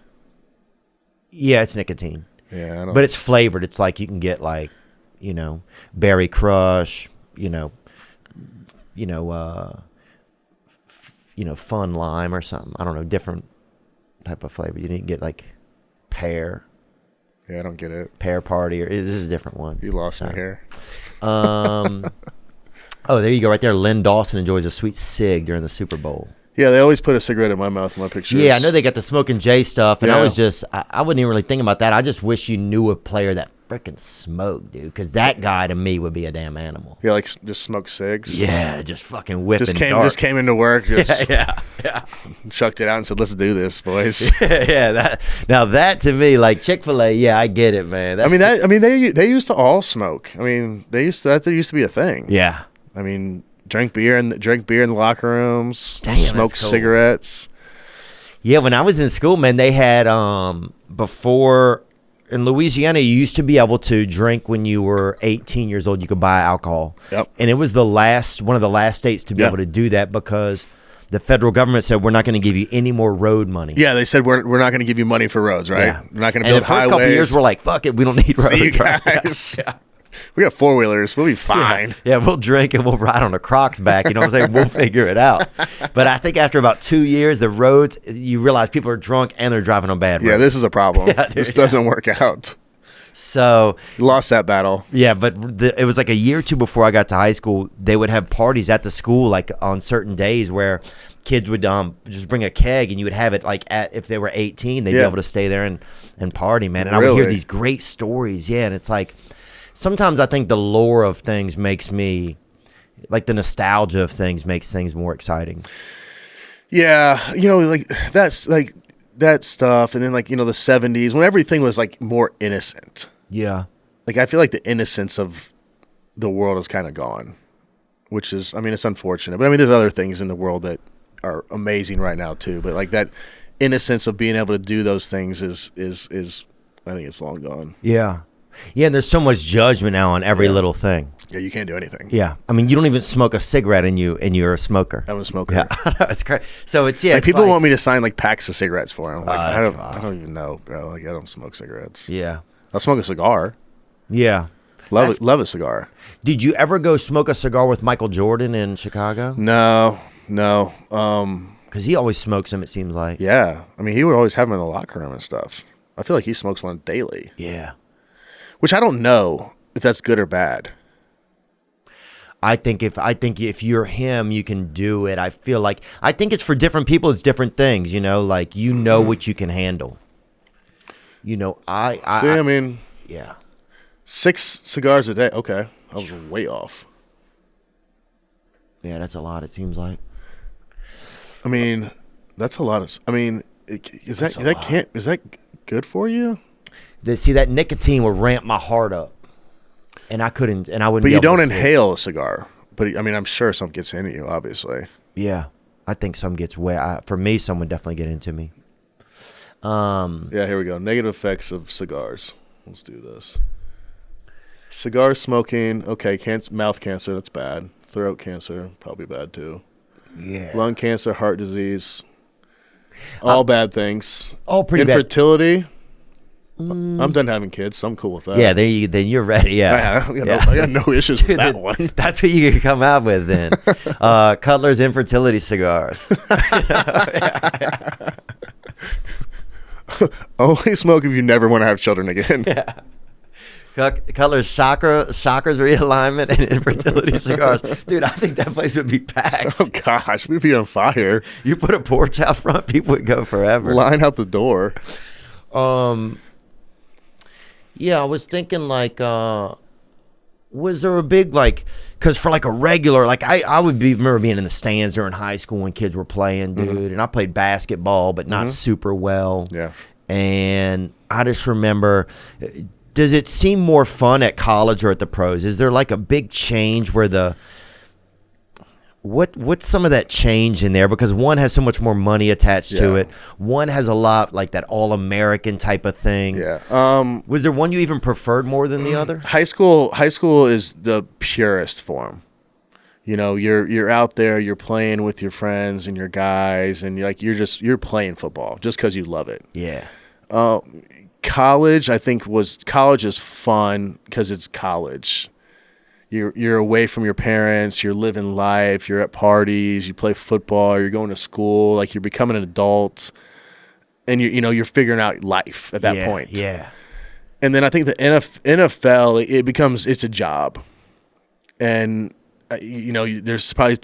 Yeah, it's nicotine. Yeah, I don't. But it's flavored. It's like you can get like, berry crush, fun lime or something. I don't know, different type of flavor. You didn't get like pear yeah, I don't get it. party, or this is a different one. You lost me here. Oh, there you go, right there. Lynn Dawson enjoys a sweet cig during the Super Bowl. Yeah, they always put a cigarette in my mouth in my pictures. Yeah, I know they got the Smoking Jay stuff, and I Yeah. was just, I wasn't even really thinking about that. I just wish you knew a player that freaking smoked, dude, because that guy to me would be a damn animal. Yeah, like just smoke cigs. Yeah, just fucking whipping Just darts. came into work, just yeah. chucked it out and said, "Let's do this, boys." Yeah, that to me, like Chick-fil-A, yeah, I get it, man. They used to all smoke. I mean, that used to be a thing. Yeah. I mean, drink beer in the locker rooms, Damn, smoke that's cool. cigarettes. Yeah, when I was in school, man, they had before in Louisiana, you used to be able to drink when you were 18 years old. You could buy alcohol. Yep. And it was one of the last states to be able to do that because the federal government said we're not going to give you any more road money. Yeah, they said we're not going to give you money for roads, right? Yeah. We're not going to And build the first highways. couple of years, we're like, fuck it, we don't need roads. See you right? guys. We got 4-wheelers. We'll be fine. Yeah, we'll drink and we'll ride on a Crocs back. You know what I'm saying? We'll figure it out. But I think after about 2 years, the roads, you realize people are drunk and they're driving on bad roads. Yeah, this is a problem. Yeah, dude, This doesn't work out. So, You lost that battle. yeah, but it was like a year or two before I got to high school. They would have parties at the school, like on certain days where kids would just bring a keg and you would have it like if they were 18, they'd be Yeah. able to stay there and party, man. And I would hear Really? these great stories. Yeah, and it's like sometimes I think the lore of things makes me, like the nostalgia of things makes things more exciting. Yeah, like that's like that stuff, and then like the 70s when everything was like more innocent. Yeah. Like I feel like the innocence of the world is kind of gone, which is, I mean, it's unfortunate. But I mean, there's other things in the world that are amazing right now too. But like that innocence of being able to do those things is I think it's long gone. Yeah. Yeah, and there's so much judgment now on every little thing. Yeah, you can't do anything. Yeah. I mean, you don't even smoke a cigarette and you're a smoker. I'm a smoker. Yeah. It's great. So it's, yeah. Like it's people like- want me to sign like packs of cigarettes for them. Like that's I don't even know, bro. Like I don't smoke cigarettes. Yeah. I'll smoke a cigar. Yeah. Love a cigar. Did you ever go smoke a cigar with Michael Jordan in Chicago? No. Because he always smokes them, it seems like. Yeah. I mean, he would always have them in the locker room and stuff. I feel like he smokes one daily, Yeah. which I don't know if that's good or bad. I think if you're him, you can do it. I think it's for different people. It's different things, like what you can handle. I mean, Yeah. 6 cigars a day. Okay, I was way off. Yeah, that's a lot. It seems like. I mean, that's a lot of. I mean, is that good for you? See, that nicotine would ramp my heart up, and I couldn't, and I wouldn't. But be you able don't to sleep. inhale a cigar. But I mean, I'm sure some gets into you. Obviously. Yeah, I think some gets for me, some would definitely get into me. Yeah, here we go. Negative effects of cigars. Let's do this. Cigar smoking. Okay, mouth cancer. That's bad. Throat cancer. Probably bad too. Yeah. Lung cancer, heart disease. All bad things. All pretty bad. Infertility. I'm done having kids, so I'm cool with that. Yeah, then you're ready. Yeah, I got no issues with that one. That's what you can come out with then. Cutler's infertility cigars. Only smoke if you never want to have children again. Yeah. Cutler's chakras realignment and infertility cigars. Dude, I think that place would be packed. Oh gosh, we'd be on fire. You put a porch out front, people would go forever. Line out the door. Yeah, I was thinking like, was there a big like, because for like a regular, like I would remember being in the stands during high school when kids were playing, dude, and I played basketball, but not super well. Yeah. And I just remember, does it seem more fun at college or at the pros? Is there like a big change where what's some of that change in there? Because one has so much more money attached to it. One has a lot like that all-American type of thing. Yeah. Was there one you even preferred more than the other? High school is the purest form. You know, you're out there, you're playing with your friends and your guys, and you're playing football just because you love it. Yeah. College, I think, college is fun because it's college. You're away from your parents, you're living life, you're at parties, you play football, you're going to school, like you're becoming an adult, and you're figuring out life at that point. Yeah. And then I think the NFL, it's a job, and there's probably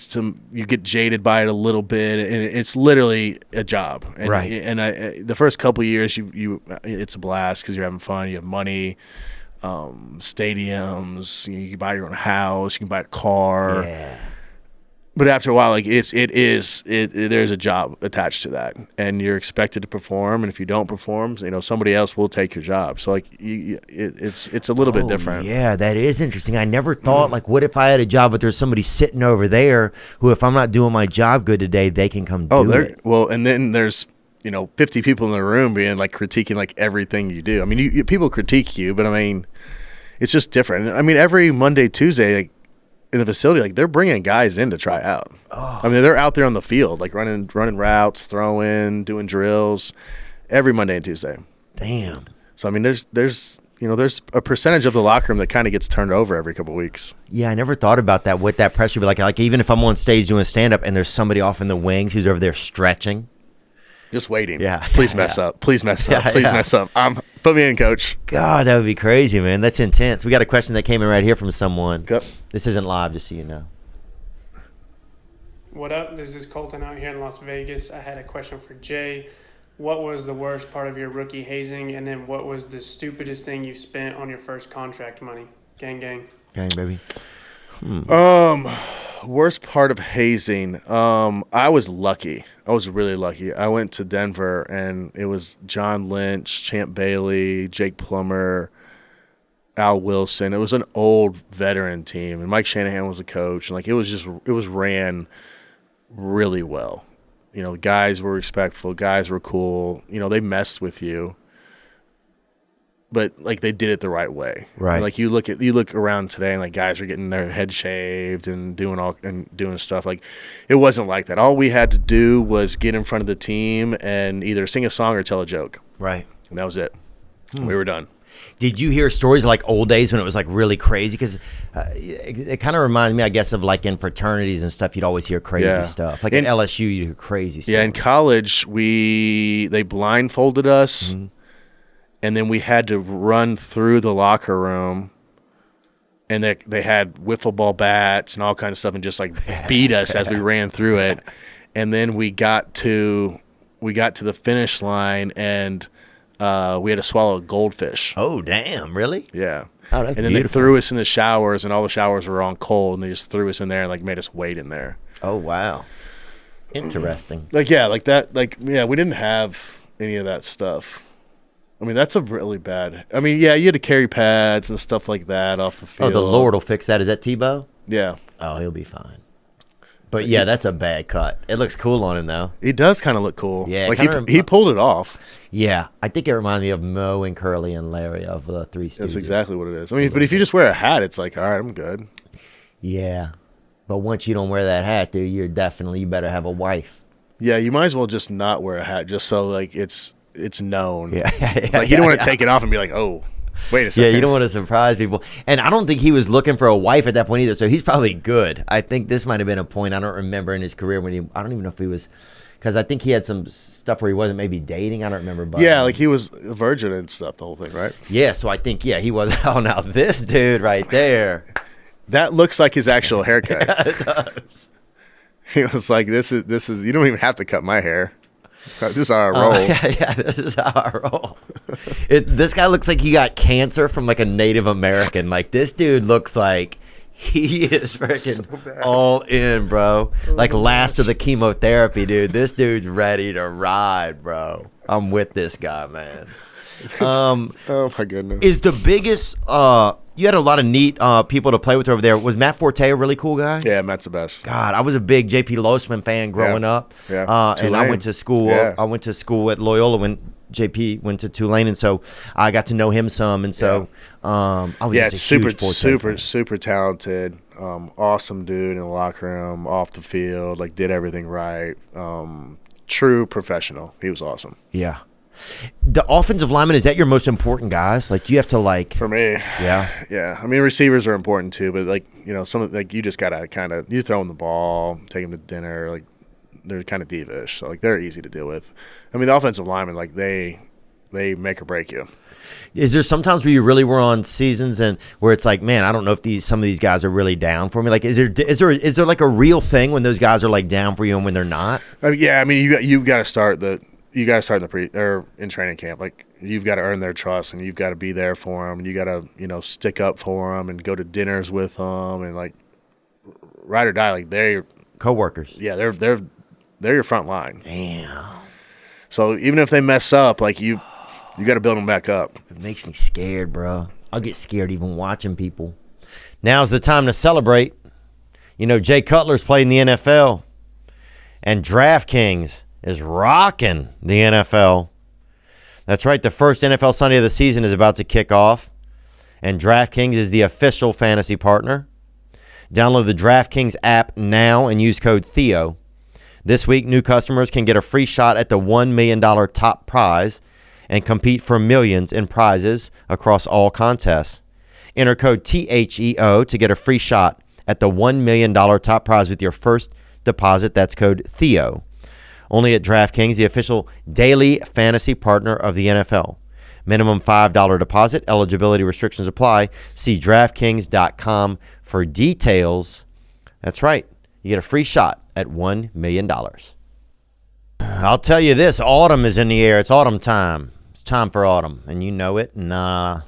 you get jaded by it a little bit, and it's literally a job. And, right. And the first couple of years, it's a blast because you're having fun, you have money. Stadiums, you can buy your own house, you can buy a car. Yeah. But after a while, like there's a job attached to that, and you're expected to perform. And if you don't perform, somebody else will take your job. So like it's a little bit different. Yeah, that is interesting. I never thought like, what if I had a job, but there's somebody sitting over there who, if I'm not doing my job good today, they can come do it. Well, and then there's 50 people in the room being like critiquing like everything you do. I mean, people critique you, but I mean, it's just different. I mean, every Monday, Tuesday, like in the facility, like they're bringing guys in to try out. Oh. I mean, they're out there on the field, like running routes, throwing, doing drills every Monday and Tuesday. Damn. So I mean, there's a percentage of the locker room that kind of gets turned over every couple of weeks. Yeah, I never thought about that. What that pressure would be like even if I'm on stage doing stand up and there's somebody off in the wings who's over there stretching. Just waiting. Yeah. Please mess up. Please mess up. Please mess up. Put me in, coach. God, that would be crazy, man. That's intense. We got a question that came in right here from someone. Yep. This isn't live, just so you know. What up? This is Colton out here in Las Vegas. I had a question for Jay. What was the worst part of your rookie hazing? And then what was the stupidest thing you spent on your first contract money? Gang, gang. Gang, baby. Worst part of hazing. I was lucky. I was really lucky. I went to Denver, and it was John Lynch, Champ Bailey, Jake Plummer, Al Wilson. It was an old veteran team, and Mike Shanahan was the coach. And like it was ran really well. Guys were respectful. Guys were cool. They messed with you, but like they did it the right way. Right. And, like you look around today, and like guys are getting their head shaved and doing stuff. Like it wasn't like that. All we had to do was get in front of the team and either sing a song or tell a joke. Right. And that was it. We were done. Did you hear stories like old days when it was like really crazy? Because it kind of reminds me, I guess, of like in fraternities and stuff, you'd always hear crazy stuff. Like at LSU, you'd hear crazy stuff. Yeah, in college, they blindfolded us. Mm-hmm. And then we had to run through the locker room, and they had wiffle ball bats and all kinds of stuff, and just like beat us as we ran through it. And then we got to the finish line, and we had to swallow a goldfish. Oh, damn! Really? Yeah. Oh, that's and then beautiful. They threw us in the showers, and all the showers were on cold, and they just threw us in there and like made us wait in there. Oh, wow! Interesting. We didn't have any of that stuff. I mean, that's a really bad. I mean, yeah, you had to carry pads and stuff like that off the field. Oh, the Lord will fix that. Is that Tebow? Yeah. Oh, he'll be fine. But yeah, that's a bad cut. It looks cool on him though. He does kind of look cool. Yeah, like he pulled it off. Yeah, I think it reminds me of Mo and Curly and Larry of the Three Stooges. That's exactly what it is. I mean, but if you just wear a hat, it's like, all right, I'm good. Yeah, but once you don't wear that hat, dude, you better have a wife. Yeah, you might as well just not wear a hat, just so like it's it's known. Yeah, Like you don't want to take it off and be like, oh, wait a second. Yeah, you don't want to surprise people. And I don't think he was looking for a wife at that point either, so he's probably good. I think this might have been a point, I don't remember in his career when I don't even know if he was, because I think he had some stuff where he wasn't maybe dating. I don't remember. But Yeah, like he was a virgin and stuff, the whole thing, right? Yeah, so I think, he was. Oh, now this dude right there. That looks like his actual haircut. Yeah, it does. He was like, this is. You don't even have to cut my hair. This is how I roll. Yeah, this is how I roll. This guy looks like he got cancer from like a Native American. Like this dude looks like he is freaking all in, bro. Like last of the chemotherapy, dude. This dude's ready to ride, bro. I'm with this guy, man. Oh my goodness. Is the biggest you had a lot of neat people to play with over there. Was Matt Forte a really cool guy? Yeah, Matt's the best. God, I was a big JP Losman fan growing up. Yeah. And I went to school. Yeah. I went to school at Loyola when JP went to Tulane, and so I got to know him some. And so I was just a super, huge Forte fan. super talented. Awesome dude in the locker room, off the field, like did everything right. True professional. He was awesome. Yeah. The offensive lineman, is that your most important guys? Like, do you have to like? For me, Yeah. I mean, receivers are important too, but like some like you just gotta kind of you throw them the ball, take them to dinner. Like they're kind of divish, so like they're easy to deal with. I mean, the offensive linemen, like they make or break you. Is there sometimes where you really were on seasons and where it's like, man, I don't know if some of these guys are really down for me? Like, is there like a real thing when those guys are like down for you and when they're not? I mean, you got to start in training camp. Like you've got to earn their trust, and you've got to be there for them, and you got to stick up for them and go to dinners with them, and like ride or die. Like they're Coworkers. Yeah, they're your front line. Damn. So even if they mess up, like you got to build them back up. It makes me scared, bro. I'll get scared even watching people. Now's the time to celebrate. Jay Cutler's played in the NFL, and DraftKings is rocking the NFL. That's right. The first NFL Sunday of the season is about to kick off, and DraftKings is the official fantasy partner. Download the DraftKings app now and use code Theo. This week, new customers can get a free shot at the $1 million top prize and compete for millions in prizes across all contests. Enter code THEO to get a free shot at the $1 million top prize with your first deposit. That's code Theo. Only at DraftKings, the official daily fantasy partner of the NFL. Minimum $5 deposit. Eligibility restrictions apply. See DraftKings.com for details. That's right. You get a free shot at $1 million. I'll tell you this. Autumn is in the air. It's autumn time. It's time for autumn, and you know it. And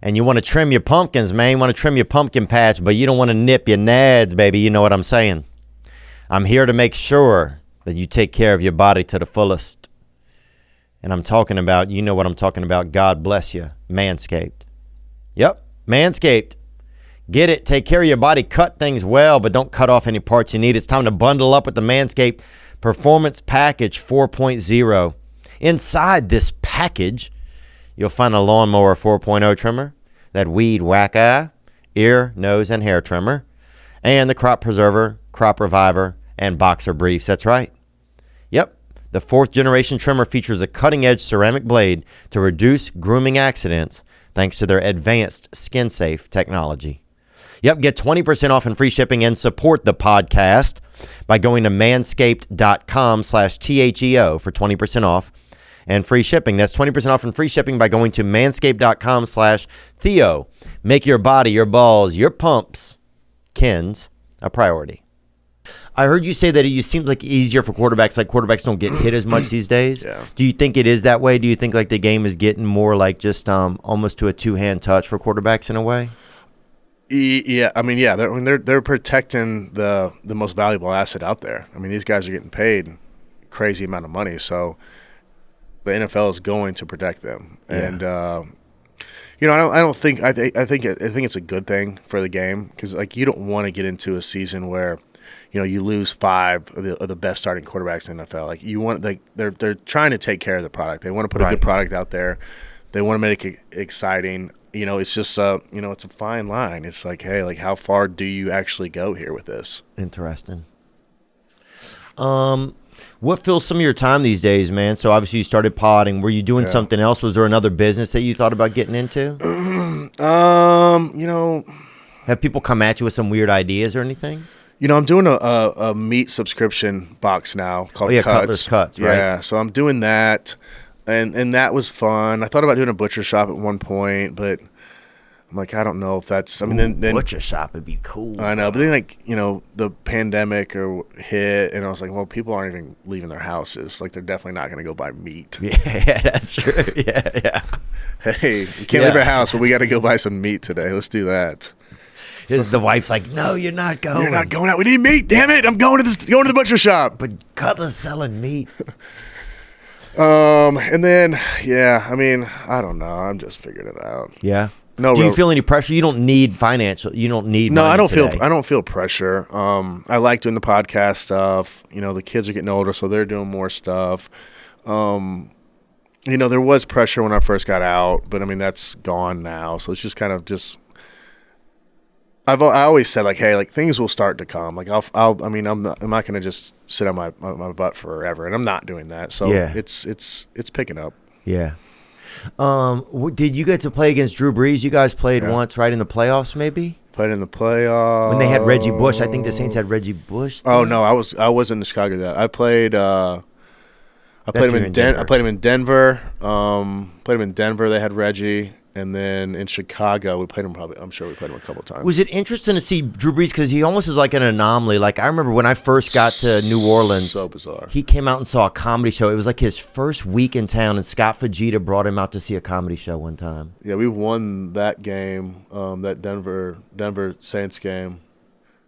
you want to trim your pumpkins, man. You want to trim your pumpkin patch, but you don't want to nip your nads, baby. You know what I'm saying. I'm here to make sure that you take care of your body to the fullest. And I'm talking about, you know what I'm talking about. God bless you. Manscaped. Yep, Manscaped. Get it. Take care of your body. Cut things well, but don't cut off any parts you need. It's time to bundle up with the Manscaped Performance Package 4.0. Inside this package, you'll find a Lawnmower 4.0 trimmer, that Weed Whacker, ear, nose, and hair trimmer, and the Crop Preserver, Crop Reviver, and Boxer Briefs. That's right. Yep. The 4th generation trimmer features a cutting-edge ceramic blade to reduce grooming accidents thanks to their advanced skin-safe technology. Yep, get 20% off and free shipping and support the podcast by going to manscaped.com/THEO for 20% off and free shipping. That's 20% off and free shipping by going to manscaped.com/Theo. Make your body, your balls, your pumps, Ken's, a priority. I heard you say that it seems like easier for quarterbacks. Like quarterbacks don't get hit as much these days. Yeah. Do you think it is that way? Do you think like the game is getting more like just almost to a two-hand touch for quarterbacks in a way? Yeah, I mean, yeah, they're protecting the most valuable asset out there. I mean, these guys are getting paid crazy amount of money, so the NFL is going to protect them. Yeah. And I think it's a good thing for the game because like you don't want to get into a season where you lose 5 of the best starting quarterbacks in the NFL. Like you want, like they're trying to take care of the product. They want to put a good product out there. They want to make it exciting. It's just it's a fine line. It's like, hey, like how far do you actually go here with this? Interesting. What fills some of your time these days, man? So obviously you started podding. Were you doing something else? Was there another business that you thought about getting into? You know, Have people come at you with some weird ideas or anything? You know, I'm doing a meat subscription box now called Cuts. Cutler's Cuts, right? Yeah, so I'm doing that, and that was fun. I thought about doing a butcher shop at one point, but I'm like, I don't know if that's. I mean, then butcher shop would be cool. I know, but then like the pandemic hit, and I was like, well, people aren't even leaving their houses. Like, they're definitely not going to go buy meat. Yeah, that's true. Yeah. Hey, you can't leave our house, but we got to go buy some meat today. Let's do that. The wife's like, no, you're not going. You're not going out. We need meat. Damn it! I'm going to the butcher shop. But Cutler's selling meat. And then I mean, I don't know. I'm just figuring it out. Yeah. No. Do you feel any pressure? You don't need financial. You don't need. No, money I don't today. feel. I don't feel pressure. I like doing the podcast stuff. The kids are getting older, so they're doing more stuff. There was pressure when I first got out, but I mean that's gone now. So it's just kind of just. I always said like, hey, like things will start to come. Like I'm not going to just sit on my butt forever, and I'm not doing that. So it's picking up. Yeah. Did you get to play against Drew Brees? You guys played once, right, in the playoffs, maybe? Played in the playoffs When they had Reggie Bush. I think the Saints had Reggie Bush. Oh no, I was in Chicago. That I played. I played him in Denver. I played him in Denver. Played him in Denver. They had Reggie. And then in Chicago, we played him I'm sure we played him a couple times. Was it interesting to see Drew Brees? Because he almost is like an anomaly. Like, I remember when I first got to New Orleans. So bizarre. He came out and saw a comedy show. It was like his first week in town, and Scott Fujita brought him out to see a comedy show one time. Yeah, we won that game, that Denver Saints game.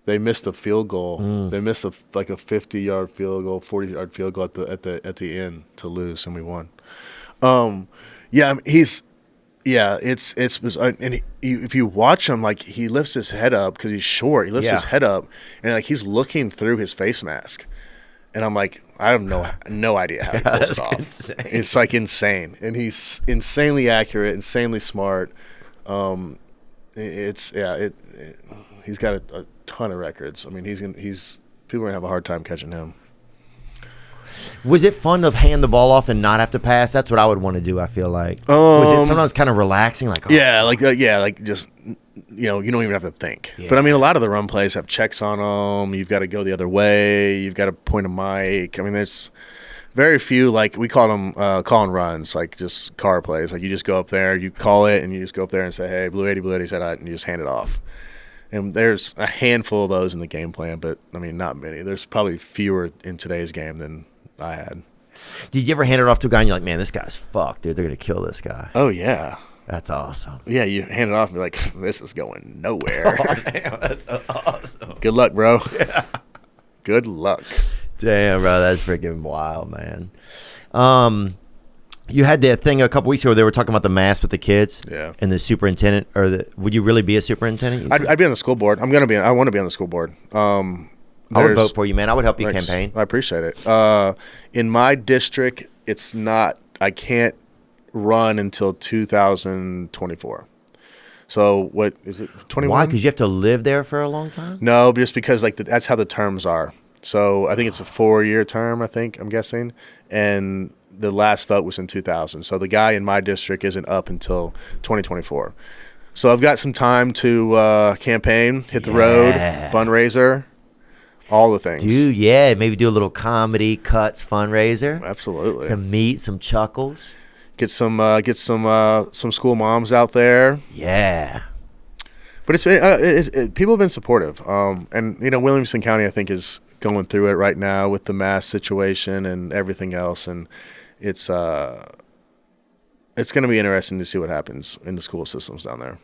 They missed a field goal. They missed a 50-yard field goal, 40-yard field goal at the end to lose, and we won. It's bizarre. And if you watch him, like, he lifts his head up because he's short. He lifts his head up, and like he's looking through his face mask, and I'm like, I have no idea how he pulls it off. Insane. It's like insane, and he's insanely accurate, insanely smart. He's got a ton of records. I mean, people are gonna have a hard time catching him. Was it fun to hand the ball off and not have to pass? That's what I would want to do, I feel like. Was it sometimes kind of relaxing? Like, like just, you don't even have to think. Yeah. But, I mean, a lot of the run plays have checks on them. You've got to go the other way. You've got to point a mic. I mean, there's very few, like, we call them calling runs, like just car plays. Like, you just go up there, you call it, and you just go up there and say, hey, Blue 80, said and you just hand it off. And there's a handful of those in the game plan, but, I mean, not many. There's probably fewer in today's game than I had. Did you ever hand it off to a guy and you're like, man, this guy's fucked, dude. They're going to kill this guy. Oh, yeah. That's awesome. Yeah, you hand it off and be like, this is going nowhere. Oh, damn, that's awesome. Good luck, bro. Yeah. Good luck. Damn, bro, that's freaking wild, man. You had that thing a couple weeks ago where they were talking about the mask with the kids. Yeah. And the superintendent, would you really be a superintendent? I'd be on the school board. I want to be on the school board. I would vote for you, man. I would help you campaign. I appreciate it. In my district, I can't run until 2024. So what is it, 21? Why? Because you have to live there for a long time? No, just because that's how the terms are. So I think it's a 4-year term, I'm guessing. And the last vote was in 2000. So the guy in my district isn't up until 2024. So I've got some time to campaign, hit the road, fundraiser. All the things. Dude, yeah. Maybe do a little comedy, cuts, fundraiser. Absolutely. Some meat, some chuckles. Get some school moms out there. Yeah. But people have been supportive. And, Williamson County, I think, is going through it right now with the mask situation and everything else. And it's going to be interesting to see what happens in the school systems down there.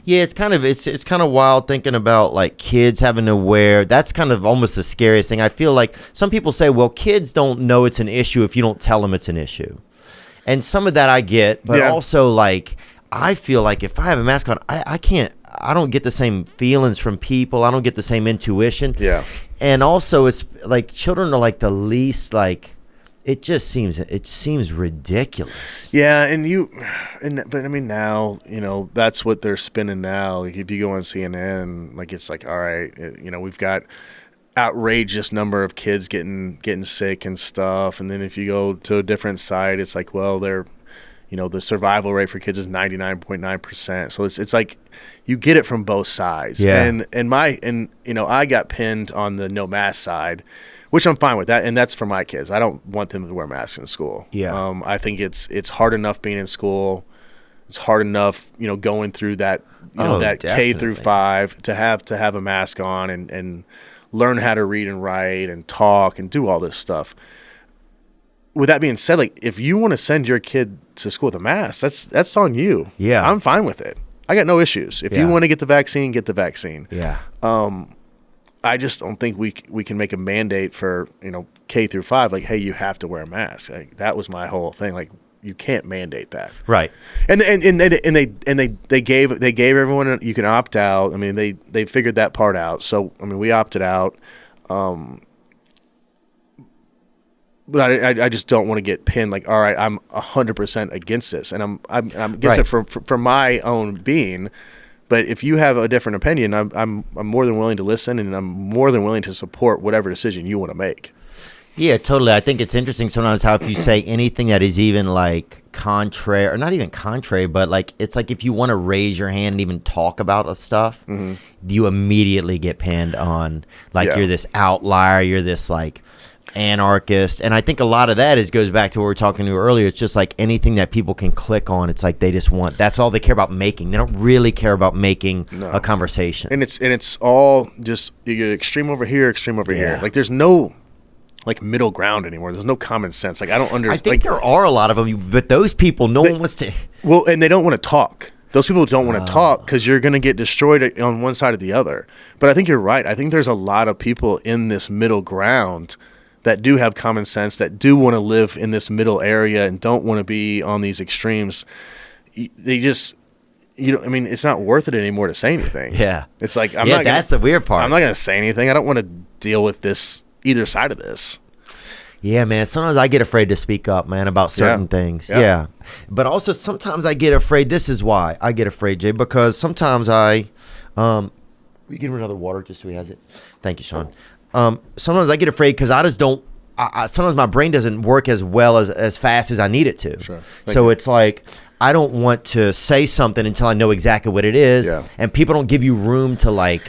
Yeah, it's kind of wild thinking about like kids having to wear. That's kind of almost the scariest thing. I feel like some people say, well, kids don't know it's an issue if you don't tell them it's an issue. And some of that I get, but also like I feel like if I have a mask on, I don't get the same feelings from people. I don't get the same intuition. Yeah. And also it's like children are like the least like it seems ridiculous. Yeah, but I mean now, that's what they're spinning now. Like if you go on CNN, like it's like, all right, we've got outrageous number of kids getting sick and stuff. And then if you go to a different side, it's like, well, they're, the survival rate for kids is 99.9%. So it's like you get it from both sides. Yeah. And I got pinned on the no mask side, which I'm fine with that. And that's for my kids. I don't want them to wear masks in school. Yeah. I think it's hard enough being in school. It's hard enough, going through that, that K through 5 to have a mask on and learn how to read and write and talk and do all this stuff. With that being said, like, if you want to send your kid to school with a mask, that's on you. Yeah. I'm fine with it. I got no issues. If you want to get the vaccine, get the vaccine. Yeah. I just don't think we can make a mandate for, K through 5, like, hey, you have to wear a mask. Like, that was my whole thing. Like, you can't mandate that. Right. And they gave everyone you can opt out. I mean, they figured that part out. So I mean, we opted out. But I just don't want to get pinned. Like, all right, I'm 100% against this, and I'm against it for my own being. But if you have a different opinion, I'm more than willing to listen, and I'm more than willing to support whatever decision you want to make. Yeah, totally. I think it's interesting sometimes how if you say anything that is even like contrary, or not even contrary, but like it's like if you want to raise your hand and even talk about stuff, you immediately get pinned on. Like you're this outlier, you're this like anarchist. And I think a lot of that goes back to what we were talking to earlier. It's just like anything that people can click on. It's like they just want, that's all they care about making. They don't really care about making a conversation. And it's all just you get extreme over here, extreme over here. Like there's no like middle ground anymore. There's no common sense. Like I don't understand. I think there are a lot of them, but those people, no one wants to. Well, and they don't want to talk. Those people don't want to talk because you're going to get destroyed on one side or the other. But I think you're right. I think there's a lot of people in this middle ground that do have common sense, that do want to live in this middle area and don't want to be on these extremes. They just, I mean, it's not worth it anymore to say anything. Yeah. It's like, that's the weird part. I'm not going to say anything. I don't want to deal with this, either side of this. Yeah, man. Sometimes I get afraid to speak up, man, about certain things. Yeah. But also sometimes I get afraid. This is why I get afraid, Jay, because sometimes we give him another water just so he has it. Thank you, Sean. Sometimes I get afraid because I just don't. Sometimes my brain doesn't work as well as fast as I need it to. Sure. So it's like I don't want to say something until I know exactly what it is, and people don't give you room to like.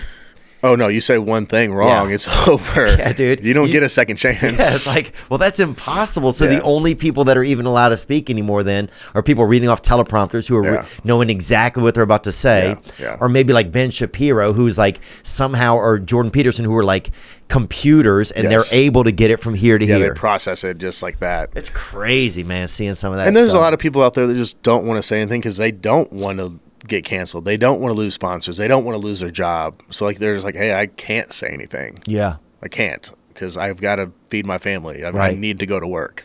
Oh no! You say one thing wrong, it's over. Yeah, dude. You don't get a second chance. Yeah, it's like, well, that's impossible. So the only people that are even allowed to speak anymore then are people reading off teleprompters who are knowing exactly what they're about to say, or maybe like Ben Shapiro, who's like somehow, or Jordan Peterson, who are like computers and they're able to get it from here to here. They process it just like that. It's crazy, man, seeing some of that. And there's stuff. a lot of people out there that just don't want to say anything because they don't want to get canceled. They don't want to lose sponsors. They don't want to lose their job. So like they're just like, hey, I can't say anything. Yeah. I can't because I've got to feed my family. I need to go to work.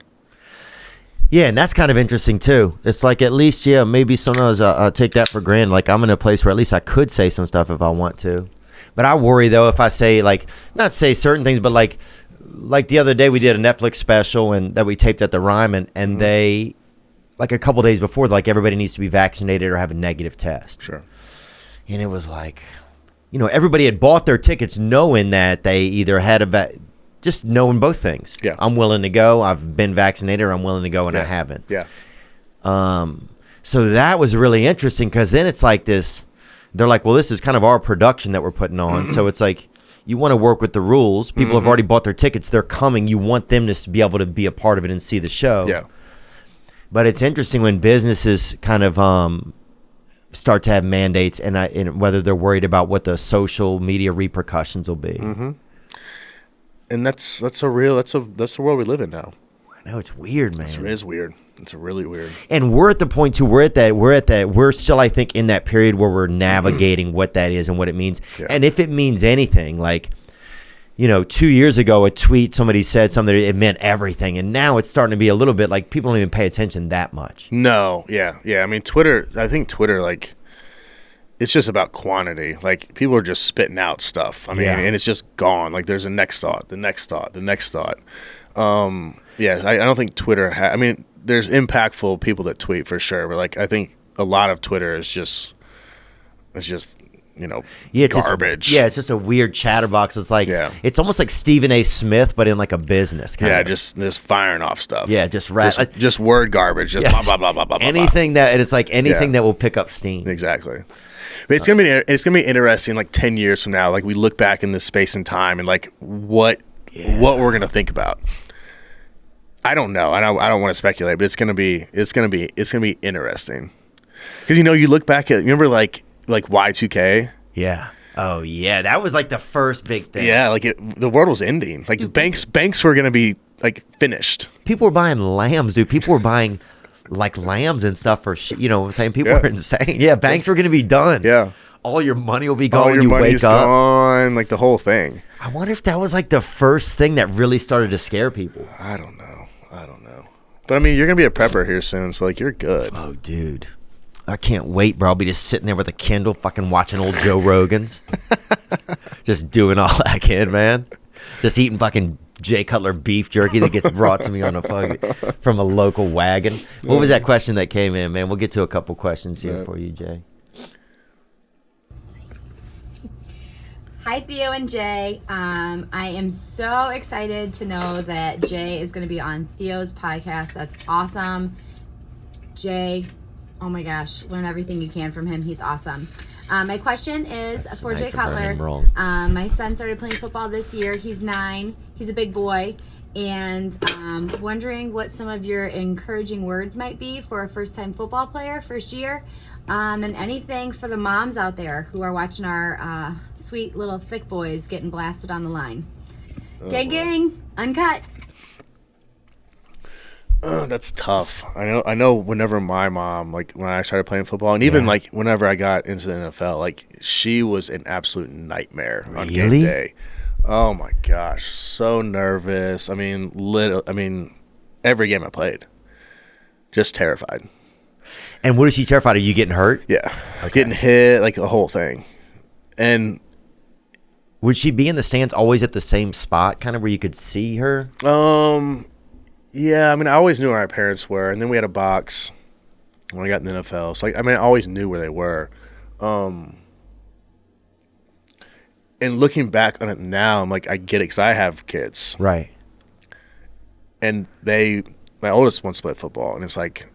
Yeah, and that's kind of interesting too. It's like at least, maybe sometimes I take that for granted. Like I'm in a place where at least I could say some stuff if I want to. But I worry though if I say like, not say certain things, but like the other day we did a Netflix special and that we taped at the Ryman and they, like a couple days before, like everybody needs to be vaccinated or have a negative test. Sure. And it was like, everybody had bought their tickets knowing that they either had just knowing both things. Yeah. I'm willing to go. I've been vaccinated or I'm willing to go and I haven't. Yeah. So that was really interesting because then it's like this, they're like, well, this is kind of our production that we're putting on. So it's like, you want to work with the rules. People have already bought their tickets. They're coming. You want them to be able to be a part of it and see the show. Yeah. But it's interesting when businesses kind of start to have mandates and whether they're worried about what the social media repercussions will be. Mm-hmm. And that's the world we live in now. I know, it's weird, man. It is weird. It's really weird. And we're at the point too. We're still, I think, in that period where we're navigating what that is and what it means. Yeah. And if it means anything, like, 2 years ago, a tweet, somebody said something, it meant everything. And now it's starting to be a little bit like people don't even pay attention that much. No. Yeah. I mean, I think Twitter, like, it's just about quantity. Like, people are just spitting out stuff. I mean, and it's just gone. Like, there's a next thought, the next thought, the next thought. I don't think Twitter I mean, there's impactful people that tweet for sure. But, like, I think a lot of Twitter is just it's garbage. It's just a weird chatterbox. It's like it's almost like Stephen A. Smith, but in like a business kind of. Just firing off stuff. Yeah, just word garbage. Just blah blah blah blah blah. Anything that, and it's like anything that will pick up steam. Exactly. But it's gonna be interesting. Like 10 years from now, like we look back in this space and time, and like what we're gonna think about. I don't know. I don't want to speculate, but it's gonna be interesting. Because you look back at, remember like Y2K. Yeah. Oh yeah, that was like the first big thing. Yeah, like the world was ending. Like the banks were gonna be like finished. People were buying lambs, dude. People were buying like lambs and stuff for shit. You know what I'm saying? People were insane. Yeah, banks were gonna be done. Yeah. All your money will be gone All when your you money's wake up. Gone, like the whole thing. I wonder if that was like the first thing that really started to scare people. I don't know. But I mean, you're gonna be a prepper here soon, so like you're good. Oh, dude. I can't wait, bro. I'll be just sitting there with a Kindle fucking watching old Joe Rogans. Just doing all I can, man. Just eating fucking Jay Cutler beef jerky that gets brought to me on from a local wagon. What was that question that came in, man? We'll get to a couple questions here for you, Jay. Hi, Theo and Jay. I am so excited to know that Jay is going to be on Theo's podcast. That's awesome. Jay, oh my gosh, learn everything you can from him. He's awesome. My question is for Jay Cutler. My son started playing football this year. He's 9. He's a big boy. And wondering what some of your encouraging words might be for a first-time football player, first year. And anything for the moms out there who are watching our sweet little thick boys getting blasted on the line. Gang, uncut. That's tough. I know whenever my mom, like when I started playing football, and even like whenever I got into the NFL, like she was an absolute nightmare on game day. Oh my gosh, so nervous. I mean, every game I played, just terrified. And what is she terrified of? You getting hurt? Yeah, getting hit, like the whole thing. And would she be in the stands always at the same spot, kind of where you could see her? Yeah, I mean, I always knew where my parents were, and then we had a box when I got in the NFL. So, I always knew where they were. And looking back on it now, I'm like, I get it, because I have kids. Right. And my oldest wants to play football, and it's like,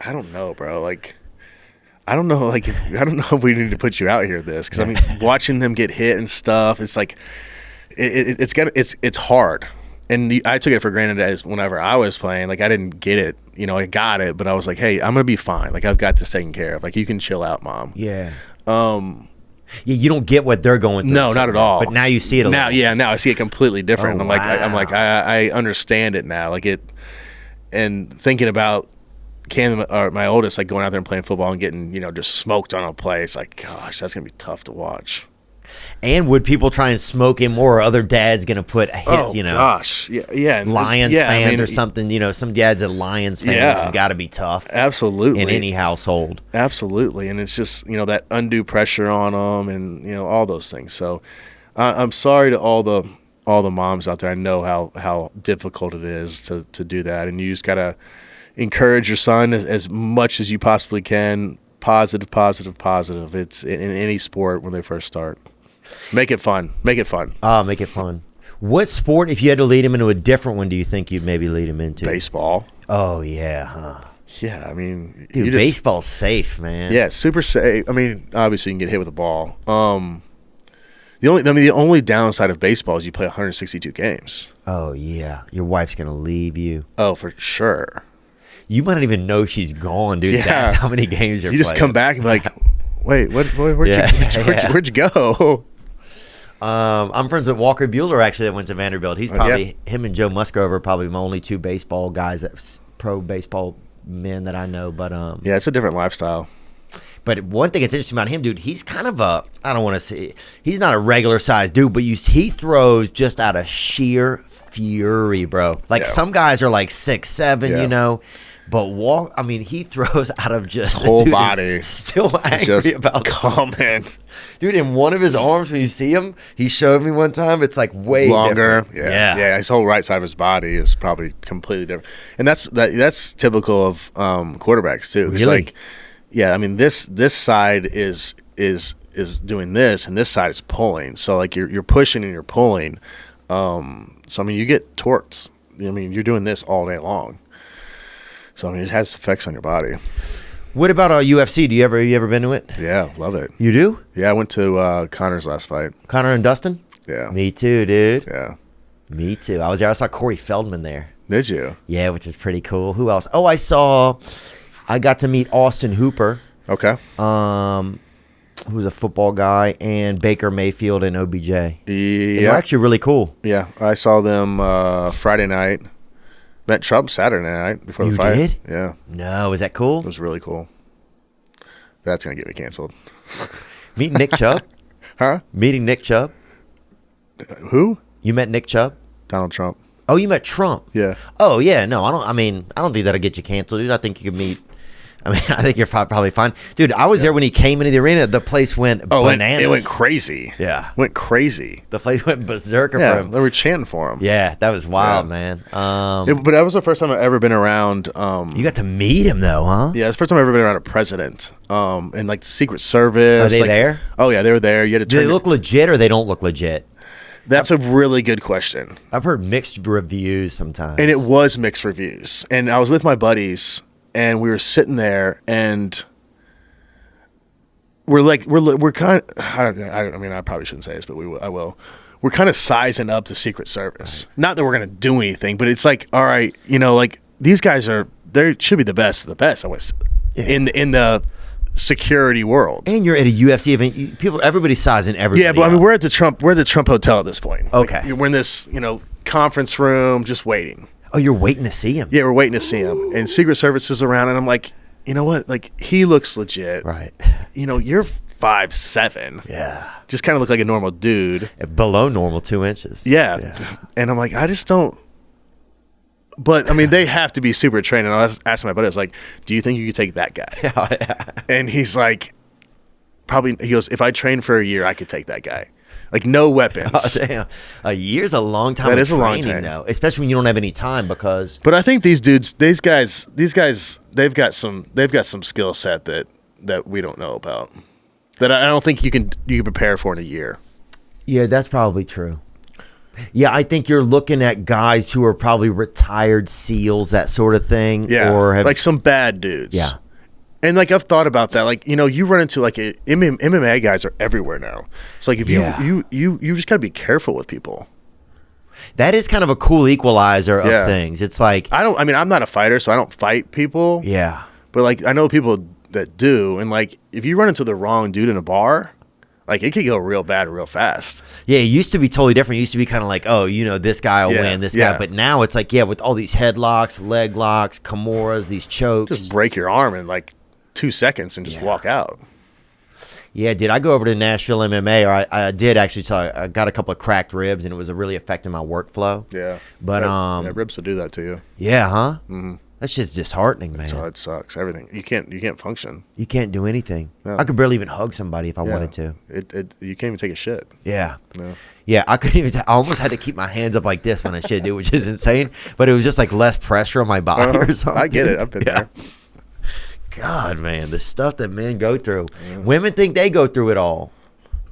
I don't know, bro. Like, I don't know if we need to put you out here this, because I mean, watching them get hit and stuff, it's like, it's hard. And I took it for granted as whenever I was playing, like I didn't get it, I got it, but I was like, hey, I'm gonna be fine. Like I've got this taken care of. Like you can chill out, mom. Yeah. Yeah, you don't get what they're going through. No, not at all. But now you see it. Now I see it completely different. Oh, I understand it now. Like it, and thinking about my oldest, like going out there and playing football and getting just smoked on a play. It's like, gosh, that's gonna be tough to watch. And would people try and smoke him more, or other dads going to put hits, gosh. Yeah. Lions fans or something, some dads are Lions fans, which has got to be tough. Absolutely. In any household. Absolutely. And it's just, that undue pressure on them and, all those things. So I'm sorry to all the moms out there. I know how difficult it is to do that. And you just got to encourage your son as much as you possibly can. Positive. It's in any sport when they first start. Make it fun. Make it fun. Make it fun. What sport, if you had to lead him into a different one, do you think you'd maybe lead him into? Baseball. Oh, yeah, huh? Yeah, I mean... Dude, baseball's safe, man. Yeah, super safe. I mean, obviously you can get hit with a ball. The only downside of baseball is you play 162 games. Oh, yeah. Your wife's going to leave you. Oh, for sure. You might not even know she's gone, dude. Yeah. That's how many games you're playing. You just come back and be like, wait, where'd you go? I'm friends with Walker Bueller, actually, that went to Vanderbilt. He's probably him and Joe Musgrove are probably my only two baseball guys, pro baseball men that I know. But yeah, it's a different lifestyle. But one thing that's interesting about him, dude, he's kind of I don't want to say he's not a regular sized dude, but he throws just out of sheer fury, bro. Like some guys are like 6'7", But he throws out of just his whole body. Still angry just about comment. Dude, in one of his arms, when you see him, he showed me one time, it's like way longer. Different. Yeah. His whole right side of his body is probably completely different. And that's typical of quarterbacks too. Really? Like, I mean, this side is is doing this and this side is pulling. So like you're pushing and you're pulling. So I mean, you get torques. I mean, you're doing this all day long. So I mean, it has effects on your body. What about UFC? You ever been to it? Yeah, love it. You do? Yeah, I went to Connor's last fight. Connor and Dustin? Yeah. Me too, dude. Yeah. Me too. I was there. I saw Corey Feldman there. Did you? Yeah, which is pretty cool. Who else? Oh, I got to meet Austin Hooper, Okay. who's a football guy, and Baker Mayfield and OBJ. They were Yeah. actually really cool. Yeah. I saw them Friday night. Met Trump Saturday night before You the fight. did? Yeah. No, is that cool? It was really cool. That's going to get me canceled. Meeting Nick Chubb? Huh? Meeting Nick Chubb? Who? You met Nick Chubb? Donald Trump. Oh, you met Trump? Yeah. Oh, yeah. No, I don't think that'll get you canceled, dude. I think you could meet. I think you're probably fine. Dude, I was there when he came into the arena. The place went bananas. It went crazy. Yeah. Went crazy. The place went berserker for Yeah. him. They were chanting for him. Yeah, that was wild, Yeah. man. But that was the first time I've ever been around. You got to meet him, though, huh? Yeah, it's the first time I've ever been around a president. And like the Secret Service. Are they like- there? Oh yeah, they were there. You had to Do turn. they look legit or they don't look legit? That's a really good question. I've heard mixed reviews sometimes. And it was mixed reviews. And I was with my buddies, and we were sitting there, and we're kind of. I mean, I probably shouldn't say this, but I will. We're kind of sizing up the Secret Service. Right. Not that we're gonna do anything, but it's like, all right, like these guys they should be the best of the best. I was in the security world. And you're at a UFC event. Everybody's sizing everybody. Yeah, but I mean, up. we're at the Trump Hotel at this point. Okay. Like, we're in this, conference room, just waiting. Oh, you're waiting to see him. Yeah, we're waiting to see him. And Secret Service is around, and I'm like, you know what? Like, he looks legit. Right. You're 5'7". Yeah. Just kind of look like a normal dude. Below normal 2 inches. Yeah. And I'm like, I just don't. But, I mean, they have to be super trained. And I was asking my buddy, I was like, do you think you could take that guy? Yeah. And he's like, probably, he goes, if I trained for a year, I could take that guy. Like, no weapons. Oh, damn. A year's a long time That of is a long training, time. though. Especially when you don't have any time because. But I think these guys, they've got some skill set that we don't know about. That I don't think you can prepare for in a year. Yeah, that's probably true. Yeah, I think you're looking at guys who are probably retired SEALs, that sort of thing. Yeah, Or have, like some bad dudes. Yeah. And like I've thought about that. Like you run into like MMA guys are everywhere now. So like if you just gotta be careful with people. that is kind of a cool equalizer of Yeah. things. It's like, I'm not a fighter, so I don't fight people. yeah. But like I know people that do, and like if you run into the wrong dude in a bar, like it could go real bad real fast. Yeah, it used to be totally different. It used to be kind of like, oh, this guy will Yeah, win, this yeah. guy. But now it's like, yeah, with all these headlocks, leg locks, Kimuras, these chokes. Just break your arm in like 2 seconds and just walk out. Yeah, did I go over to Nashville MMA? Or I did actually. So I got a couple of cracked ribs, and it was really affecting my workflow. Yeah. But yeah, ribs will do that to you. yeah, huh? Mm-hmm. That shit's disheartening, man. So it sucks. Everything. You can't function. You can't do anything. No. I could barely even hug somebody if I Yeah. wanted to. You can't even take a shit. Yeah. No. Yeah, I couldn't even. I almost had to keep my hands up like this when I shit, dude, which is insane. But it was just like less pressure on my body or something. I get it. I've been there. God, man, the stuff that men go through. Women think they go through it all.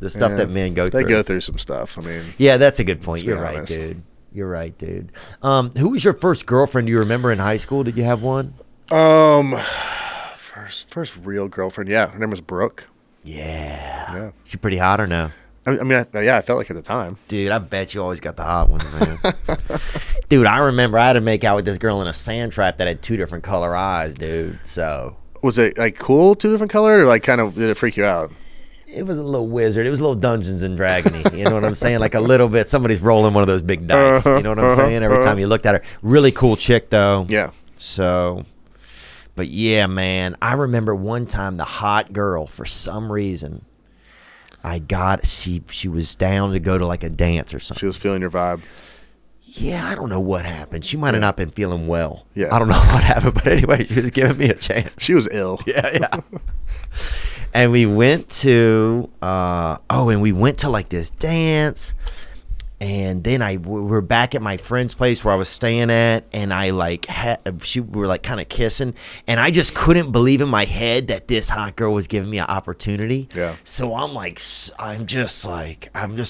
The stuff Yeah. that men go They through. go through some stuff. I mean, Yeah, that's a good point. Let's be You're right, honest. dude. You're right, dude. Who was your first girlfriend? Do you remember in high school? Did you have one? first real girlfriend. Yeah, her name was Brooke. Yeah. Yeah. She pretty hot or no? I mean, I felt like at the time. Dude, I bet you always got the hot ones, man. Dude, I remember I had to make out with this girl in a sand trap that had 2 different color eyes, dude. So Was it like cool, 2 different colored, or like kind of did it freak you out? it was a little wizard. It was a little Dungeons and Dragony. You know what I'm saying? Like a little bit. Somebody's rolling one of those big dice. You know what I'm saying? Every time you looked at her. Really cool chick, though. Yeah. So, but yeah, man. I remember one time the hot girl, for some reason, she was down to go to like a dance or something. She was feeling your vibe. Yeah, I don't know what happened. She might have not been feeling well. Yeah. I don't know what happened, but anyway, she was giving me a chance. She was ill. Yeah. And we went to like this dance, And then we were back at my friend's place where I was staying at, and I like we were like kind of kissing, and I just couldn't believe in my head that this hot girl was giving me an opportunity. Yeah. So I'm just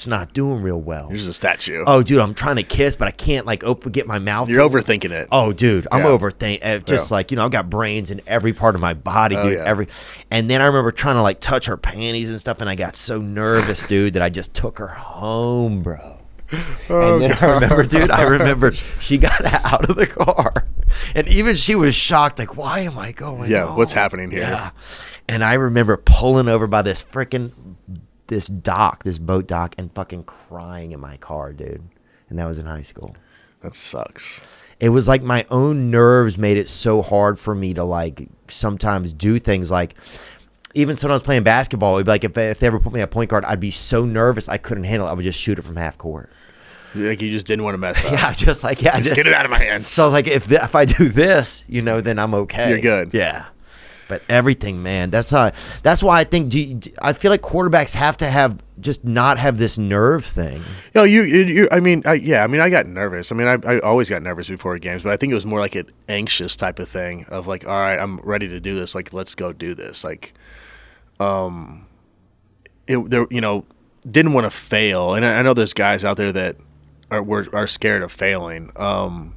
not doing real well. You're just a statue. Oh, dude, I'm trying to kiss, but I can't like get my mouth. You're overthinking it. Oh, dude, I'm Yeah. overthinking. Just like, you know, I've got brains in every part of my body, dude. yeah. And then I remember trying to like touch her panties and stuff, and I got so nervous, dude, that I just took her home, bro. And then I remembered she got out of the car, and even she was shocked, like, why am I going home? What's happening here? Yeah. And I remember pulling over by this boat dock, and fucking crying in my car, dude. And that was in high school. That sucks. It was like my own nerves made it so hard for me to like sometimes do things like, even sometimes playing basketball, it'd be like if they ever put me at point guard, I'd be so nervous I couldn't handle it. I would just shoot it from half court. Like you just didn't want to mess up. Yeah, just get it out of my hands. So I was like, if I do this, you know, then I'm okay. You're good. Yeah. But everything, man, that's why I think I feel like quarterbacks have to just not have this nerve thing. I got nervous. I mean, I always got nervous before games, but I think it was more like an anxious type of thing of like, all right, I'm ready to do this. Like, let's go do this. Like, didn't want to fail. And I know there's guys out there that are scared of failing. And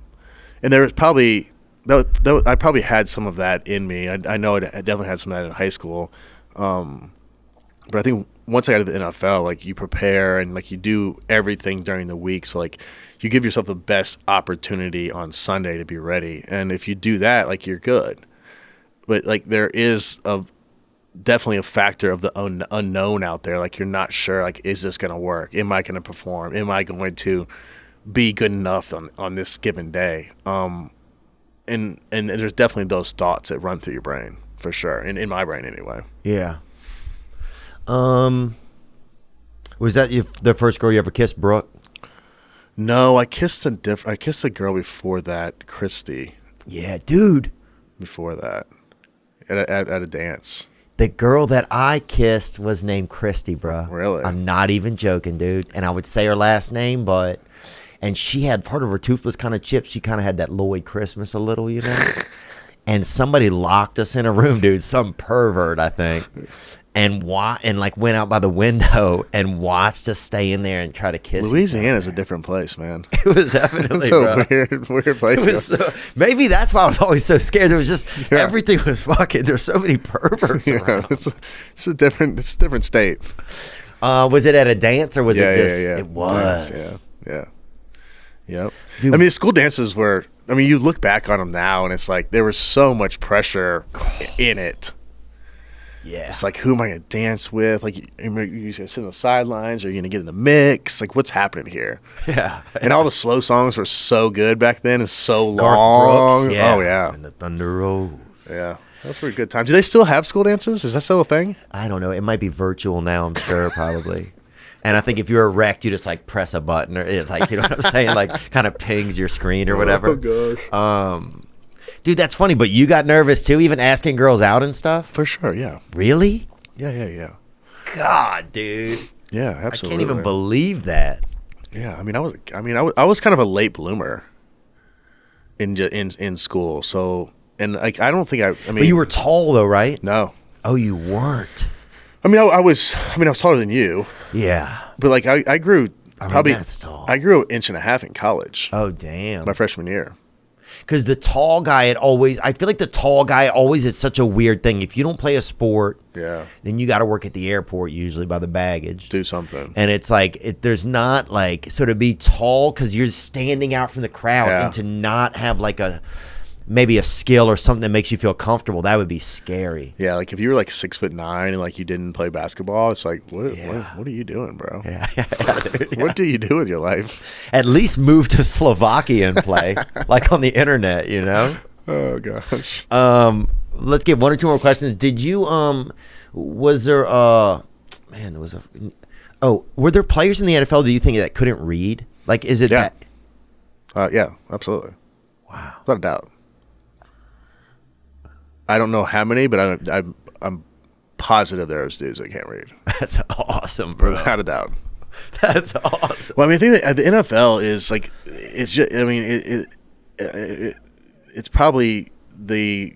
there was probably I probably had some of that in me. I know I definitely had some of that in high school. But I think once I got to the NFL, like you prepare and like you do everything during the week. So like you give yourself the best opportunity on Sunday to be ready. And if you do that, like you're good. But like there is definitely a factor of the unknown out there. Like you're not sure, like, is this going to work? Am I going to perform? Am I going to be good enough on this given day? And there's definitely those thoughts that run through your brain for sure. In my brain anyway. Yeah. Was that the first girl you ever kissed, Brooke? No, I kissed a girl before that, Christy. Yeah, dude. Before that, at a dance. The girl that I kissed was named Christy, bro. Really? I'm not even joking, dude. And I would say her last name, and she had part of her tooth was kind of chipped. She kind of had that Lloyd Christmas a little, you know? And somebody locked us in a room, dude. Some pervert, I think. And went out by the window and watched us stay in there and try to kiss. Louisiana's a different place, man. It was definitely it's a weird place. Maybe that's why I was always so scared. There was just everything was fucking. There's so many perverts around. It's a different state. Was it at a dance or was it just? Yeah. It was. Yeah. Yep. Dude. I mean, school dances were. I mean, you look back on them now, and it's like there was so much pressure in it. Yeah. It's like, who am I going to dance with? Like, you're going to sit on the sidelines? Or are you going to get in the mix? Like, what's happening here? Yeah. And all the slow songs were so good back then and so Garth long. Brooks, yeah. Oh, yeah. And the Thunder Rolls. Yeah. Those were a good time. Do they still have school dances? Is that still a thing? I don't know. It might be virtual now, I'm sure, probably. And I think if you're erect, you just like press a button or it's like, you know what I'm saying? Like kind of pings your screen or whatever. Oh, gosh. Dude, that's funny, but you got nervous too, even asking girls out and stuff? For sure, yeah. Really? Yeah. God, dude. Yeah, absolutely. I can't even believe that. Yeah, I mean, I was kind of a late bloomer in school. So, and like, I don't think I mean, But you were tall though, right? No. Oh, you weren't. I mean, I was taller than you. Yeah. But like, I grew probably. That's tall. I grew an inch and a half in college. Oh, damn. My freshman year. Because the tall guy, I feel like the tall guy always is such a weird thing. If you don't play a sport, then you got to work at the airport usually by the baggage. Do something. And it's like, there's not like, so to be tall because you're standing out from the crowd and to not have like maybe a skill or something that makes you feel comfortable, that would be scary. Yeah, like if you were like 6'9" and like you didn't play basketball, it's like, what are you doing, bro? Yeah, dude, What do you do with your life? At least move to Slovakia and play, like on the internet, you know? Oh gosh. Let's get one or two more questions. Did you was there were there players in the NFL that you think that couldn't read? Like, is it that? Yeah, absolutely. Wow. Without a doubt. I don't know how many, but I'm positive there's dudes that can't read. That's awesome, bro. Without a doubt. That's awesome. Well, I mean, I think that the NFL is like, it's just, I mean, it's probably the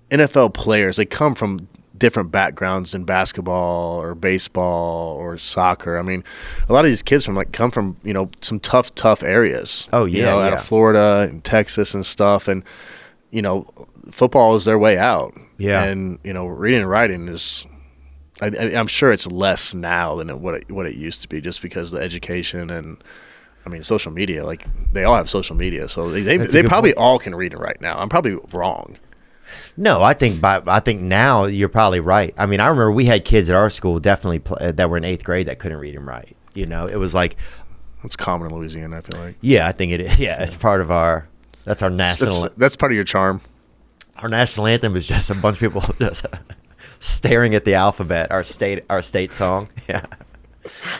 NFL players. They come from different backgrounds in basketball or baseball or soccer. I mean, a lot of these kids come from some tough areas. Oh yeah, out of Florida and Texas and stuff, and football is their way out. Yeah, and reading and writing is. I'm sure it's less now than what it used to be, just because of the education and, I mean, social media. Like, they all have social media, so they probably all can read and write now. I'm probably wrong. No, I think now you're probably right. I mean, I remember we had kids at our school definitely that were in 8th grade that couldn't read and write. It was like, it's common in Louisiana, I feel like. Yeah, I think it is. Yeah, it's part of that's our national. That's part of your charm. Our national anthem is just a bunch of people just staring at the alphabet. Our state song. Yeah.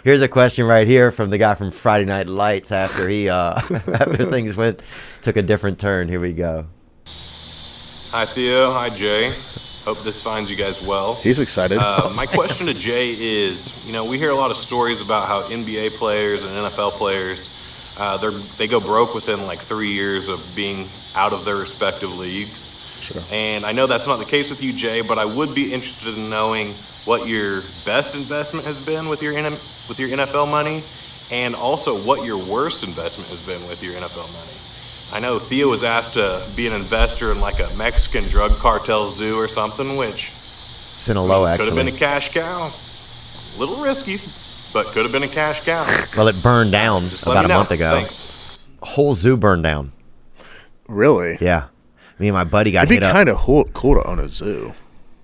Here's a question right here from the guy from Friday Night Lights after he after things took a different turn. Here we go. Hi Theo, hi Jay. Hope this finds you guys well. He's excited. My question to Jay is, we hear a lot of stories about how NBA players and NFL players, they go broke within like 3 years of being out of their respective leagues. Sure. And I know that's not the case with you, Jay, but I would be interested in knowing what your best investment has been with your NFL money, and also what your worst investment has been with your NFL money. I know Theo was asked to be an investor in like a Mexican drug cartel zoo or something, which Sinaloa could have actually been a cash cow. A little risky, but could have been a cash cow. Well, it burned down about a month ago. Thanks. Whole zoo burned down. Really? Yeah. Me and my buddy got It'd hit be up. kind of cool to own a zoo.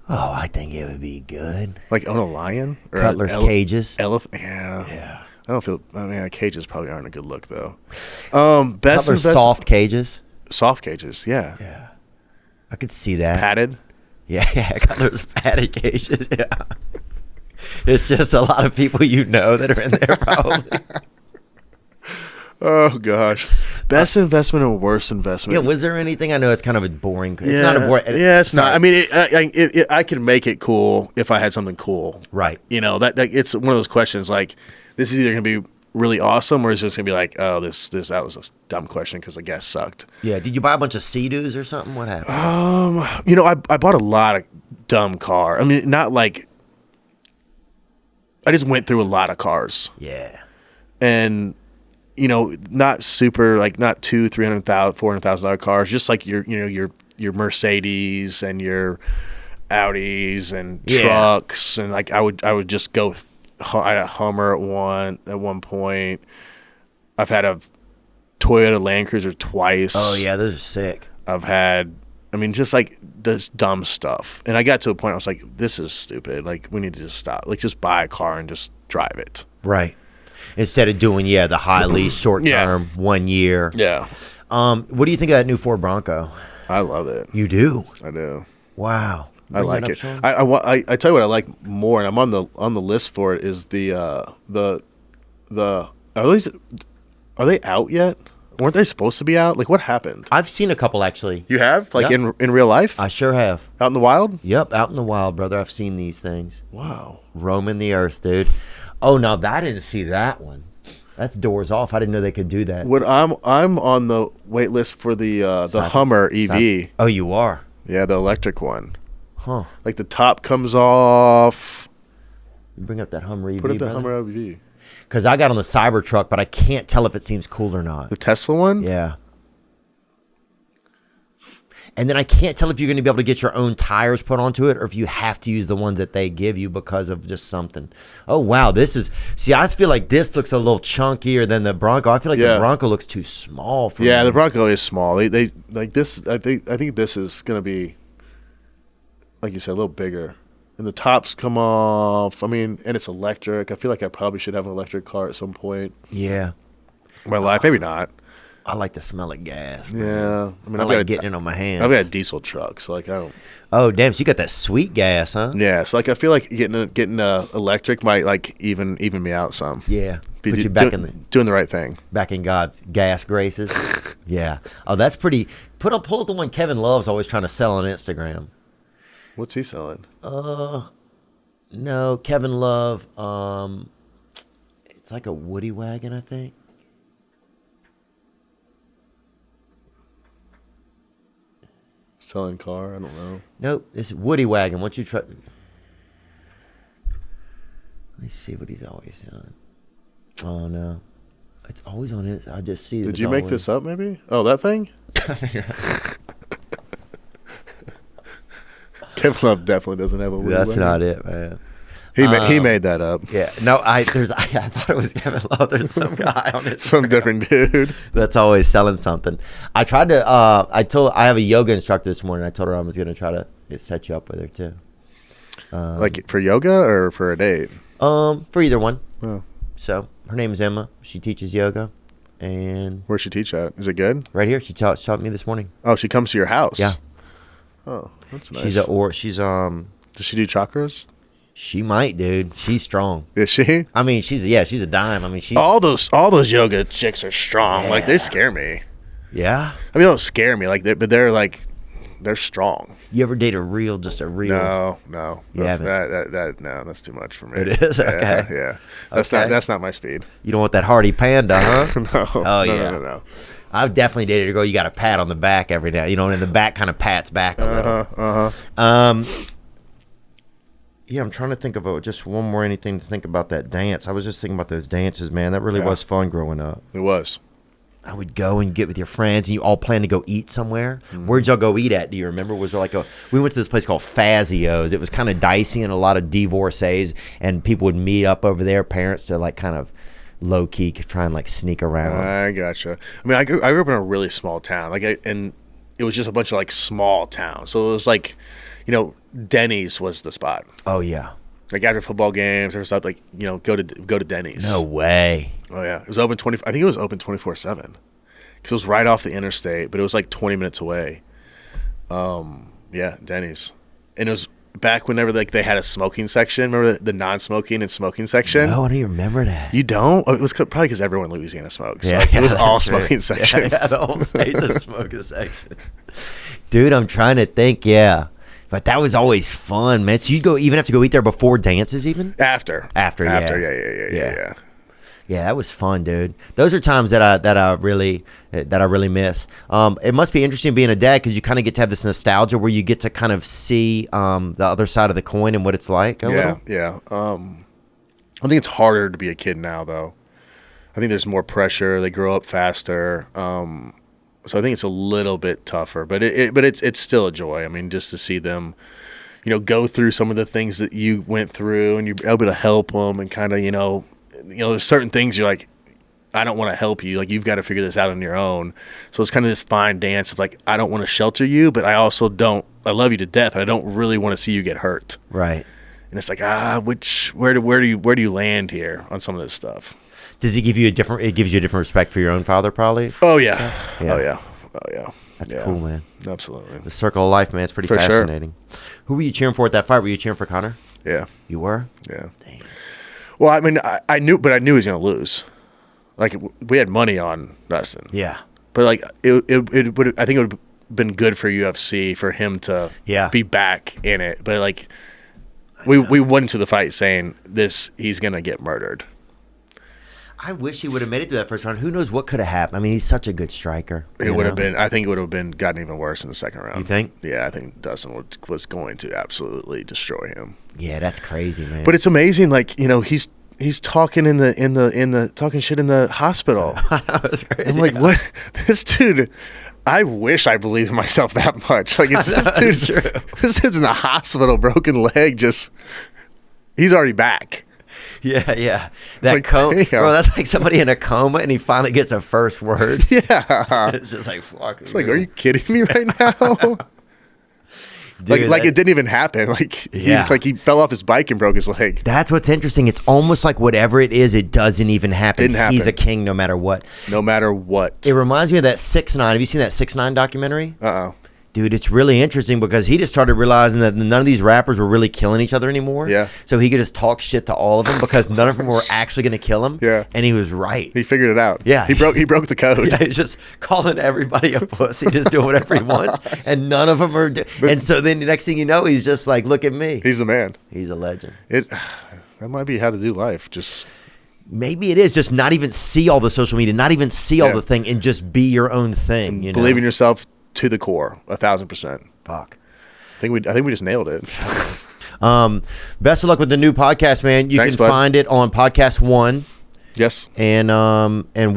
Oh, I think it would be good. Like own a lion? Or Cutler's cages. Elephant? Yeah. I don't feel. I mean, cages probably aren't a good look though. Best Cutler's soft cages. Soft cages, yeah. Yeah, I could see that. Padded. Yeah. Cutler's padded cages. Yeah, it's just a lot of people that are in there probably. Oh gosh, best investment and worst investment. Yeah, was there anything? I know it's kind of a boring. It's not a boring. Yeah, it's not. I mean, I can make it cool if I had something cool. Right. That it's one of those questions like, this is either going to be really awesome or it's just going to be like, oh, that was a dumb question because the guest sucked. Yeah. Did you buy a bunch of Sea-Doos or something? What happened? I bought a lot of dumb car. I mean, not like. I just went through a lot of cars. Yeah. And. Not super, like not $200,000, $300,000, $400,000 cars, just like your Mercedes and your Audis and trucks, and like I would just go. I had a Hummer at one point. I've had a Toyota Land Cruiser twice. Oh yeah, those are sick. I've had, just like this dumb stuff, and I got to a point I was like, this is stupid. Like we need to just stop. Like just buy a car and just drive it. Right. Instead of doing the high lease, short term, 1 year. Yeah. What do you think of that new Ford Bronco? I love it. You do? I do. Wow. I like it. I tell you what I like more, and I'm on the list for it. Is the are they out yet? Weren't they supposed to be out? Like what happened? I've seen a couple actually. You have Yep. in real life? I sure have. Out in the wild? Yep, out in the wild, brother. I've seen these things. Wow. Roaming the earth, dude. Oh, no, I didn't see that one. That's doors off. I didn't know they could do that. When I'm on the wait list for the Hummer EV. Oh, you are? Yeah, the electric one. Huh. Like the top comes off. You bring up that Hummer EV, Put up the brother? Hummer EV. Because I got on the Cybertruck, but I can't tell if it seems cool or not. The Tesla one? Yeah. And then I can't tell if you're going to be able to get your own tires put onto it or if you have to use the ones that they give you because of just something. Oh, wow. I feel like this looks a little chunkier than the Bronco. I feel like the Bronco looks too small for me. Yeah, the Bronco is small. They like this. I think this is going to be, like you said, a little bigger. And the tops come off. And it's electric. I feel like I probably should have an electric car at some point. Yeah. In my life. Maybe not. I like the smell of gas. Yeah. I like getting it on my hands. I've got a diesel truck, so like I don't. Oh, damn. So you got that sweet gas, huh? Yeah. So like I feel like getting electric might like even me out some. Yeah. Put you back doing the right thing. Back in God's gas graces. Yeah. Oh, that's pretty. Pull up the one Kevin Love's always trying to sell on Instagram. What's he selling? No, Kevin Love. It's like a woody wagon, I think. Selling car? I don't know. Nope, it's woody wagon. Once you try, let me see what he's always doing. Oh no, it's always on his. I just see. Did you make this up? Maybe. Oh, that thing. Kevin Love definitely doesn't have a woody That's wagon. not it, man. He made that up. Yeah, no, I thought it was Kevin Love. There's some guy on it. Some different dude. That's always selling something. I tried to. I have a yoga instructor this morning. I told her I was going to try to set you up with her too. Like for yoga or for a date? For either one. Oh. So her name is Emma. She teaches yoga, and Where'd she teach at? Is it good? right here she taught me this morning. Oh, she comes to your house. Yeah. Oh, that's nice. She's Does she do chakras? she might, dude. She's strong. Is she? I mean, she's a dime. I mean, she's All those yoga chicks are strong. Like they Yeah. scare me. yeah. I mean, they don't scare me. Like they're strong. You ever date a real? No. You haven't? No, that's too much for me. It is? Okay. Yeah. Okay. That's not my speed. You don't want that hardy panda, huh? No. Oh, no, yeah. No. I've definitely dated a girl. You got a pat on the back every day. You know, and the back kind of pats back a little. Yeah, I'm trying to think of just one more anything to think about that dance. I was just thinking about those dances, man. That really was fun growing up. It was. I would go and get with your friends, and you all plan to go eat somewhere. Where'd y'all go eat at? Do you remember? Was there we went to this place called Fazio's. It was kind of dicey and a lot of divorcees, and people would meet up over there, parents to kind of low key try and sneak around. I gotcha. I mean, I grew up in a really small town, and it was just a bunch of small towns. So it was Denny's was the spot. Oh yeah. Like after football games or stuff, go to Denny's. No way. Oh yeah, it was open 20. I think it was open 24/7 because it was right off the interstate, but it was 20 minutes away. Yeah, Denny's, and it was back whenever they had a smoking section. Remember the non-smoking and smoking section? No, I don't even remember that. You don't? Oh, it was probably because everyone in Louisiana smokes. Yeah, It was all that's right. smoking section. Yeah, the whole state's a smoking section. Dude, I'm trying to think. Yeah. But that was always fun, man. So you even have to go eat there before dances, even After. Yeah. Yeah, that was fun, dude. Those are times that I really miss. It must be interesting being a dad because you kind of get to have this nostalgia where you get to kind of see the other side of the coin and what it's like. A little. Yeah. I think it's harder to be a kid now, though. I think there's more pressure. They grow up faster. So I think it's a little bit tougher, but it's still a joy. I mean, just to see them, go through some of the things that you went through, and you're able to help them, and kind of, there's certain things you're like, I don't want to help you. You've got to figure this out on your own. So it's kind of this fine dance of I don't want to shelter you, but I also don't. I love you to death, and I don't really want to see you get hurt. Right. And it's where do you land here on some of this stuff? Does it give you a different? It gives you a different respect for your own father, probably. Oh yeah. Yeah. Oh yeah. That's Yeah. cool, man. Absolutely. The circle of life, man. It's pretty For sure. fascinating. Who were you cheering for at that fight? Were you cheering for Connor? Yeah. You were. Yeah. Dang. Well, I mean, I knew he was going to lose. We had money on Dustin. Yeah. But it would. I think it would have been good for UFC for him to be back in it. But we went into the fight saying he's going to get murdered. I wish he would have made it through that first round. Who knows what could have happened? I mean, he's such a good striker. It would have been. I think it would have gotten even worse in the second round. You think? Yeah, I think Dustin was going to absolutely destroy him. Yeah, that's crazy, man. But it's amazing. He's talking in the talking shit in the hospital. That was crazy. I'm like, what? This dude. I wish I believed in myself that much. This dude's in the hospital, broken leg. He's already back. Yeah. That coma, damn. bro. That's like somebody in a coma, and he finally gets a first word. Yeah. It's just fuck. It's are you kidding me right now? Dude, it didn't even happen. He fell off his bike and broke his leg. That's what's interesting. It's almost like whatever it is, it doesn't even happen. Didn't happen. He's a king no matter what. No matter what. It reminds me of that 6ix9ine. Have you seen that 6ix9ine documentary? Dude, it's really interesting because he just started realizing that none of these rappers were really killing each other anymore. Yeah. So he could just talk shit to all of them because none of them were actually going to kill him. Yeah. And he was right. He figured it out. Yeah. He broke the code. Yeah, he's just calling everybody a pussy, just doing whatever he wants, and none of them are. And so then the next thing you know, he's just like, look at me. He's the man. He's a legend. That might be how to do life. Just maybe it is just not even see all the social media, not even see all Yeah. the thing, and just be your own thing. You Believe know? in yourself to the core, 1,000%. Fuck. I think we just nailed it. Best of luck with the new podcast, man. You Thanks, can bud. find it on Podcast One, Yes. and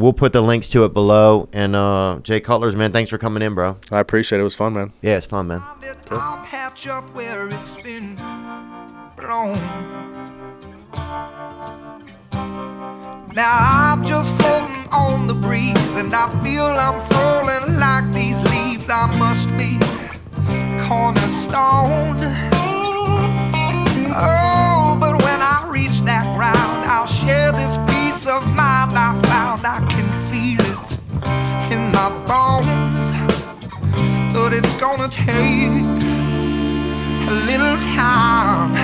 we'll put the links to it below. And Jay Cutler's, man, thanks for coming in, bro. I appreciate it. It was fun, man. Yeah, it's fun, man. I'll patch up where it's been blown. Now I'm just floating on the breeze, and I feel I'm falling like these leaves. I must be cornerstone. Oh, but when I reach that ground, I'll share this peace of mind I found. I can feel it in my bones, but it's gonna take a little time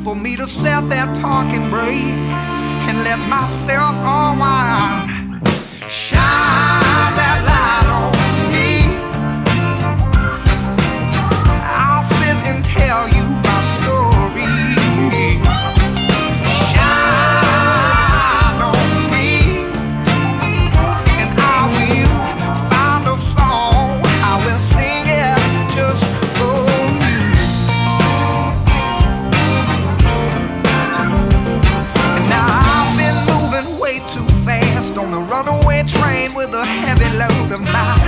for me to set that parking brake and let myself unwind. Shine that light on me. I'll sit and tell you my stories. Shine on me, and I will find a song. I will sing it just for you. And now I've been moving way too fast on the runaway train with a heavy load of my